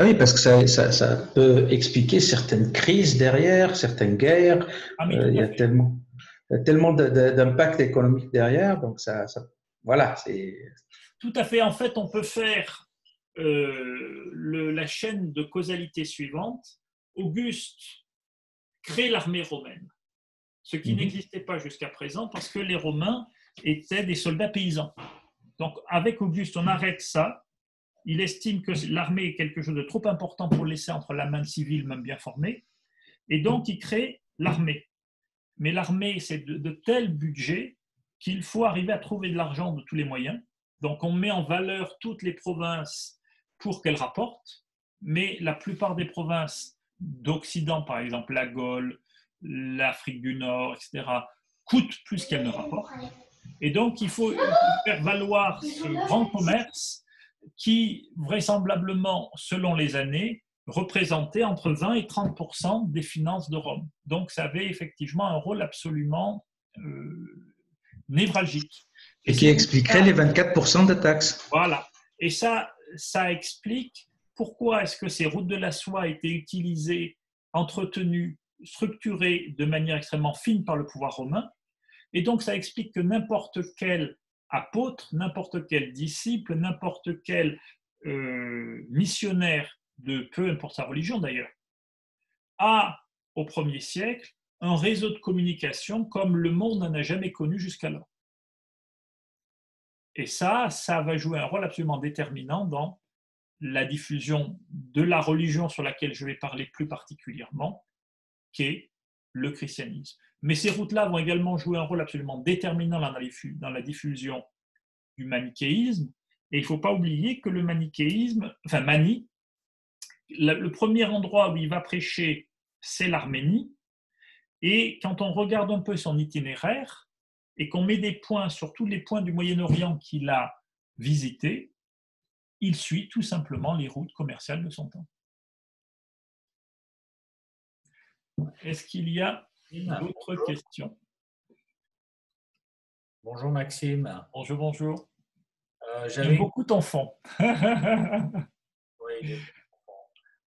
Ah oui, parce que ça peut expliquer certaines crises derrière, certaines guerres. Il y a tellement d'impact économique derrière, donc voilà. Tout à fait. En fait, on peut faire la chaîne de causalité suivante. Auguste crée l'armée romaine, ce qui n'existait pas jusqu'à présent parce que les Romains étaient des soldats paysans. Donc, avec Auguste, on arrête ça. Il estime que l'armée est quelque chose de trop important pour laisser entre la main de civils, même bien formés. Et donc, il crée l'armée. Mais l'armée, c'est de tels budgets qu'il faut arriver à trouver de l'argent de tous les moyens. Donc, on met en valeur toutes les provinces pour qu'elles rapportent. Mais la plupart des provinces d'Occident, par exemple la Gaule, l'Afrique du Nord, etc., coûtent plus qu'elles ne rapportent. Et donc, il faut faire valoir ce grand commerce qui, vraisemblablement, selon les années, représentait entre 20 et 30% des finances de Rome. Donc, ça avait effectivement un rôle absolument névralgique. Et qui expliquerait les 24% de taxes. Voilà. Et ça explique pourquoi est-ce que ces routes de la soie étaient utilisées, entretenues structurée de manière extrêmement fine par le pouvoir romain. Et donc, ça explique que n'importe quel apôtre, n'importe quel disciple, n'importe quel missionnaire, de peu importe sa religion d'ailleurs, a, au 1er siècle, un réseau de communication comme le monde n'en a jamais connu jusqu'alors. Et ça va jouer un rôle absolument déterminant dans la diffusion de la religion sur laquelle je vais parler plus particulièrement, qui est le christianisme. Mais ces routes-là vont également jouer un rôle absolument déterminant dans la diffusion du manichéisme. Et il ne faut pas oublier que le manichéisme, enfin Mani, le premier endroit où il va prêcher, c'est l'Arménie. Et quand on regarde un peu son itinéraire, et qu'on met des points sur tous les points du Moyen-Orient qu'il a visités, il suit tout simplement les routes commerciales de son temps. Est-ce qu'il y a d'autres questions? Bonjour Maxime. Bonjour, bonjour. J'avais beaucoup d'enfants. Oui,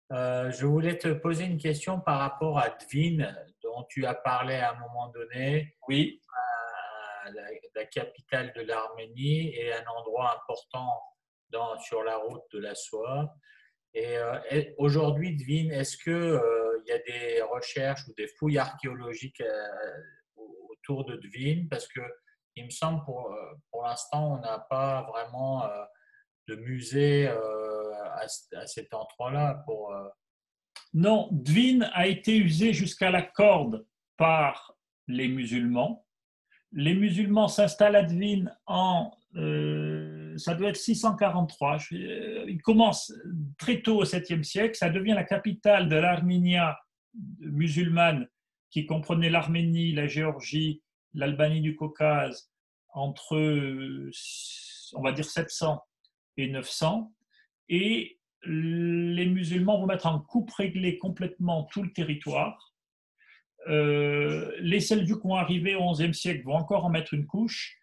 je voulais te poser une question par rapport à Dvin, dont tu as parlé à un moment donné. Oui. La capitale de l'Arménie et un endroit important sur la route de la soie. Et aujourd'hui, Dvin, est-ce qu'il y a des recherches ou des fouilles archéologiques autour de Dvin? Parce qu'il me semble pour l'instant, on n'a pas vraiment de musée à cet endroit-là. Non, Dvin a été usé jusqu'à la corde par les musulmans. Les musulmans s'installent à Dvin ça doit être 643. Ils commencent très tôt au 7e siècle. Ça devient la capitale de l'Arménie musulmane qui comprenait l'Arménie, la Géorgie, l'Albanie du Caucase entre, on va dire, 700 et 900. Et les musulmans vont mettre en coupe réglée complètement tout le territoire. Les Seljuks vont arriver au XIe siècle, vont encore en mettre une couche,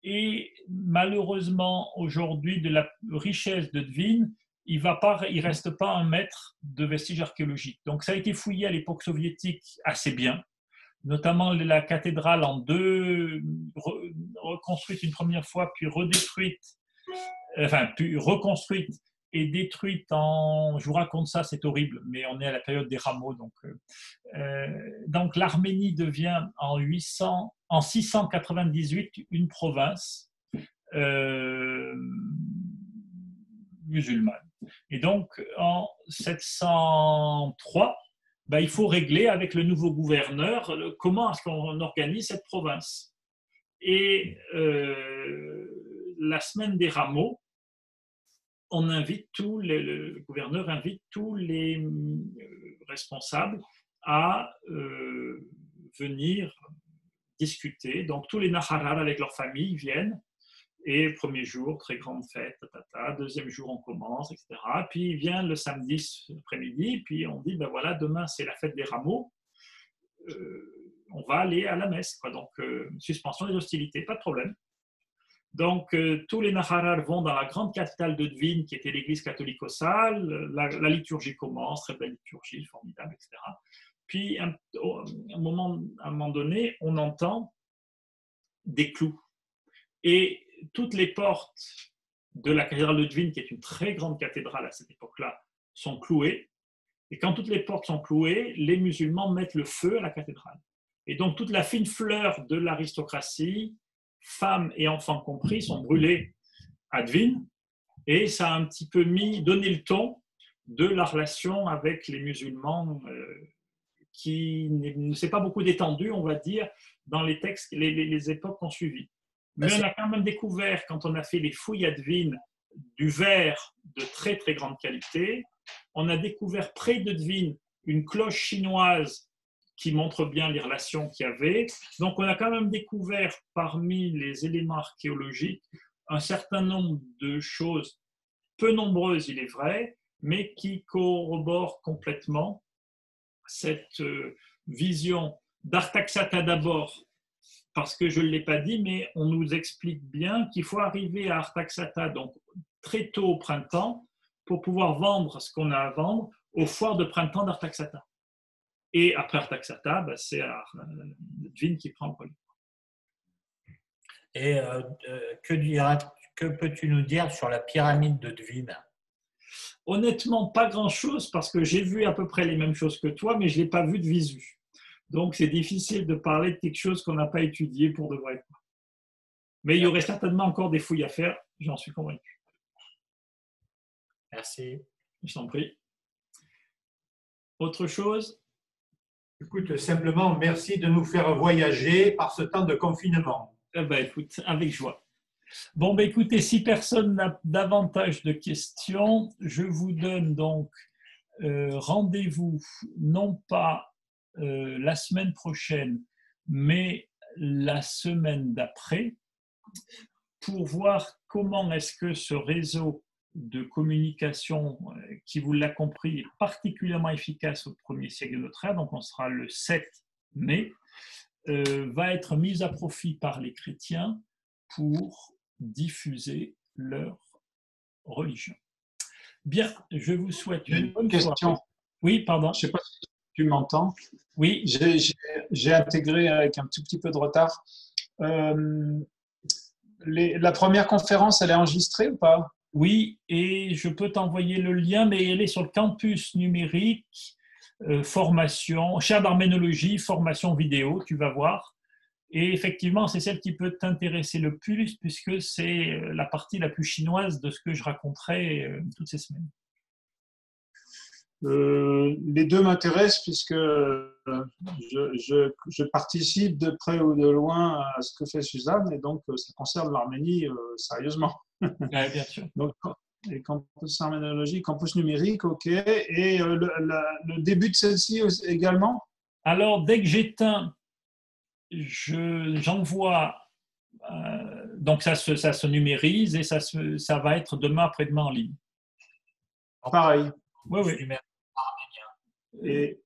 et malheureusement aujourd'hui de la richesse de Dvin, il ne reste pas un mètre de vestiges archéologiques. Donc ça a été fouillé à l'époque soviétique assez bien, notamment la cathédrale en deux, reconstruite une première fois, puis reconstruite et détruite je vous raconte ça, c'est horrible, mais on est à la période des rameaux. Donc l'Arménie devient en 698 une province musulmane. Et donc en 703, il faut régler avec le nouveau gouverneur comment est-ce qu'on organise cette province. Et la semaine des rameaux, le gouverneur invite tous les responsables à venir discuter. Donc tous les Naharar avec leur famille viennent, et premier jour, très grande fête, deuxième jour on commence, etc. Puis vient le samedi après-midi, puis on dit, voilà, demain c'est la fête des rameaux, on va aller à la messe, quoi. Donc suspension des hostilités, pas de problème. Donc, tous les Naharar vont dans la grande capitale de Dvin, qui était l'église catholico-sale. La liturgie commence, très belle liturgie, formidable, etc. Puis, à un moment donné, on entend des clous. Et toutes les portes de la cathédrale de Dvin, qui est une très grande cathédrale à cette époque-là, sont clouées. Et quand toutes les portes sont clouées, les musulmans mettent le feu à la cathédrale. Et donc, toute la fine fleur de l'aristocratie, femmes et enfants compris, sont brûlés à Dvin, et ça a un petit peu donné le ton de la relation avec les musulmans qui ne s'est pas beaucoup détendue, on va dire, dans les textes, les époques qu'on suivi. Mais on a quand même découvert, quand on a fait les fouilles à Dvin, du verre de très très grande qualité. On a découvert près de Dvin une cloche chinoise qui montre bien les relations qu'il y avait. Donc, on a quand même découvert parmi les éléments archéologiques un certain nombre de choses, peu nombreuses, il est vrai, mais qui corroborent complètement cette vision d'Artaxata d'abord, parce que je ne l'ai pas dit, mais on nous explique bien qu'il faut arriver à Artaxata, donc très tôt au printemps, pour pouvoir vendre ce qu'on a à vendre aux foires de printemps d'Artaxata. Et après Artaxata, c'est Dvin qui prend le relais. Et que peux-tu nous dire sur la pyramide de Dvin? Honnêtement, pas grand-chose parce que j'ai vu à peu près les mêmes choses que toi, mais je ne l'ai pas vu de visu. Donc, c'est difficile de parler de quelque chose qu'on n'a pas étudié pour de vrai. Mais il y aurait certainement encore des fouilles à faire, j'en suis convaincu. Merci. Je t'en prie. Autre chose? Écoute, simplement, merci de nous faire voyager par ce temps de confinement. Écoute, avec joie. Bon, écoutez, si personne n'a davantage de questions, je vous donne donc rendez-vous, non pas la semaine prochaine, mais la semaine d'après, pour voir comment est-ce que ce réseau de communication, qui, vous l'avez compris, est particulièrement efficace au 1er siècle de notre ère, donc on sera le 7 mai, va être mis à profit par les chrétiens pour diffuser leur religion. Bien, je vous souhaite une bonne question. soirée. Oui, pardon. Je ne sais pas si tu m'entends. Oui. J'ai intégré avec un tout petit peu de retard. La première conférence, elle est enregistrée ou pas? Oui, et je peux t'envoyer le lien, mais elle est sur le campus numérique, formation, chaire d'arménologie, formation vidéo, tu vas voir. Et effectivement, c'est celle qui peut t'intéresser le plus, puisque c'est la partie la plus chinoise de ce que je raconterai toutes ces semaines. Les deux m'intéressent puisque je participe de près ou de loin à ce que fait Suzanne et donc ça concerne l'Arménie sérieusement. Oui, bien sûr. Donc, et campus arménologie, campus numérique, ok. Et le début de celle-ci également? Alors, dès que j'éteins, j'envoie, donc ça se numérise et ça va être demain après-demain en ligne. Pareil. Oui, oui. Et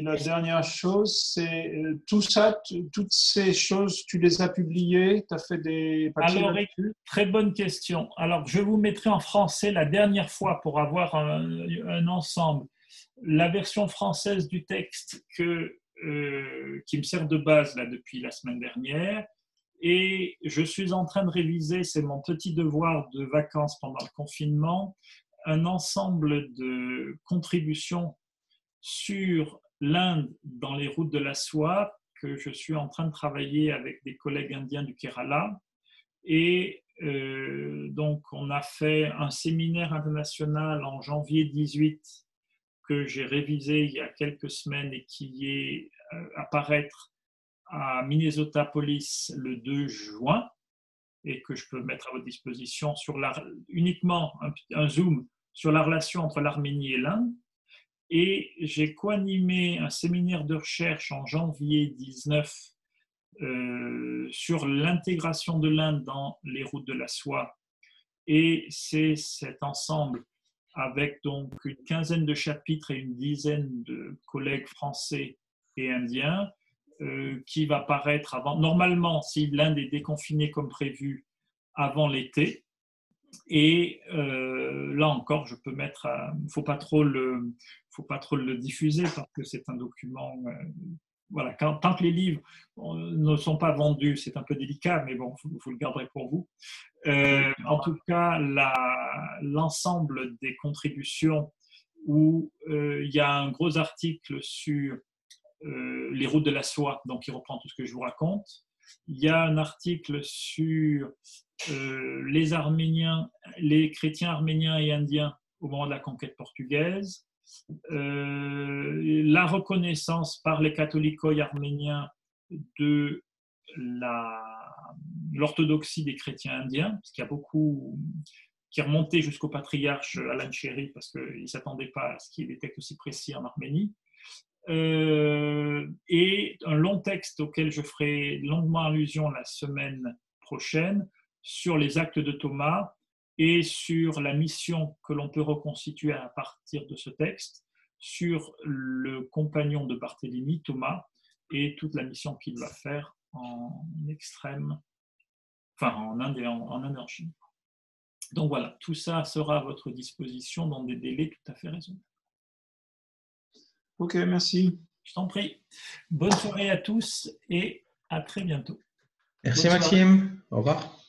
la dernière chose, c'est tout ça, toutes ces choses, tu les as publiées, tu as fait des papiers là-dessus? Très bonne question. Alors, je vous mettrai en français la dernière fois pour avoir un ensemble. La version française du texte qui me sert de base là, depuis la semaine dernière. Et je suis en train de réviser, c'est mon petit devoir de vacances pendant le confinement, un ensemble de contributions sur l'Inde dans les routes de la soie que je suis en train de travailler avec des collègues indiens du Kerala. Et donc, on a fait un séminaire international en janvier 18 que j'ai révisé il y a quelques semaines et qui est à paraître à Minnesotapolis le 2 juin et que je peux mettre à votre disposition sur uniquement un zoom sur la relation entre l'Arménie et l'Inde. Et j'ai co-animé un séminaire de recherche en janvier 19 sur l'intégration de l'Inde dans les routes de la soie. Et c'est cet ensemble avec donc une quinzaine de chapitres et une dizaine de collègues français et indiens qui va paraître avant, normalement, si l'Inde est déconfinée comme prévu, avant l'été. Et là encore, je peux mettre, faut pas trop le diffuser parce que c'est un document. Voilà, tant que les livres ne sont pas vendus, c'est un peu délicat, mais bon, vous le garderez pour vous. En tout cas, l'ensemble des contributions où il y a un gros article sur les routes de la soie, donc il reprend tout ce que je vous raconte. Il y a un article sur les Arméniens, les chrétiens arméniens et indiens au moment de la conquête portugaise, la reconnaissance par les catholicoïs arméniens de l'orthodoxie des chrétiens indiens, parce qu'il y a beaucoup qui est remonté jusqu'au patriarche Alan Cherry parce qu'il ne s'attendait pas à ce qu'il y ait des textes aussi précis en Arménie. Et un long texte auquel je ferai longuement allusion la semaine prochaine sur les actes de Thomas et sur la mission que l'on peut reconstituer à partir de ce texte, sur le compagnon de Barthélemy, Thomas, et toute la mission qu'il va faire en Inde et en Chine. Donc voilà, tout ça sera à votre disposition dans des délais tout à fait raisonnables. Ok, merci. Je t'en prie. Bonne soirée à tous et à très bientôt. Merci Maxime. Au revoir.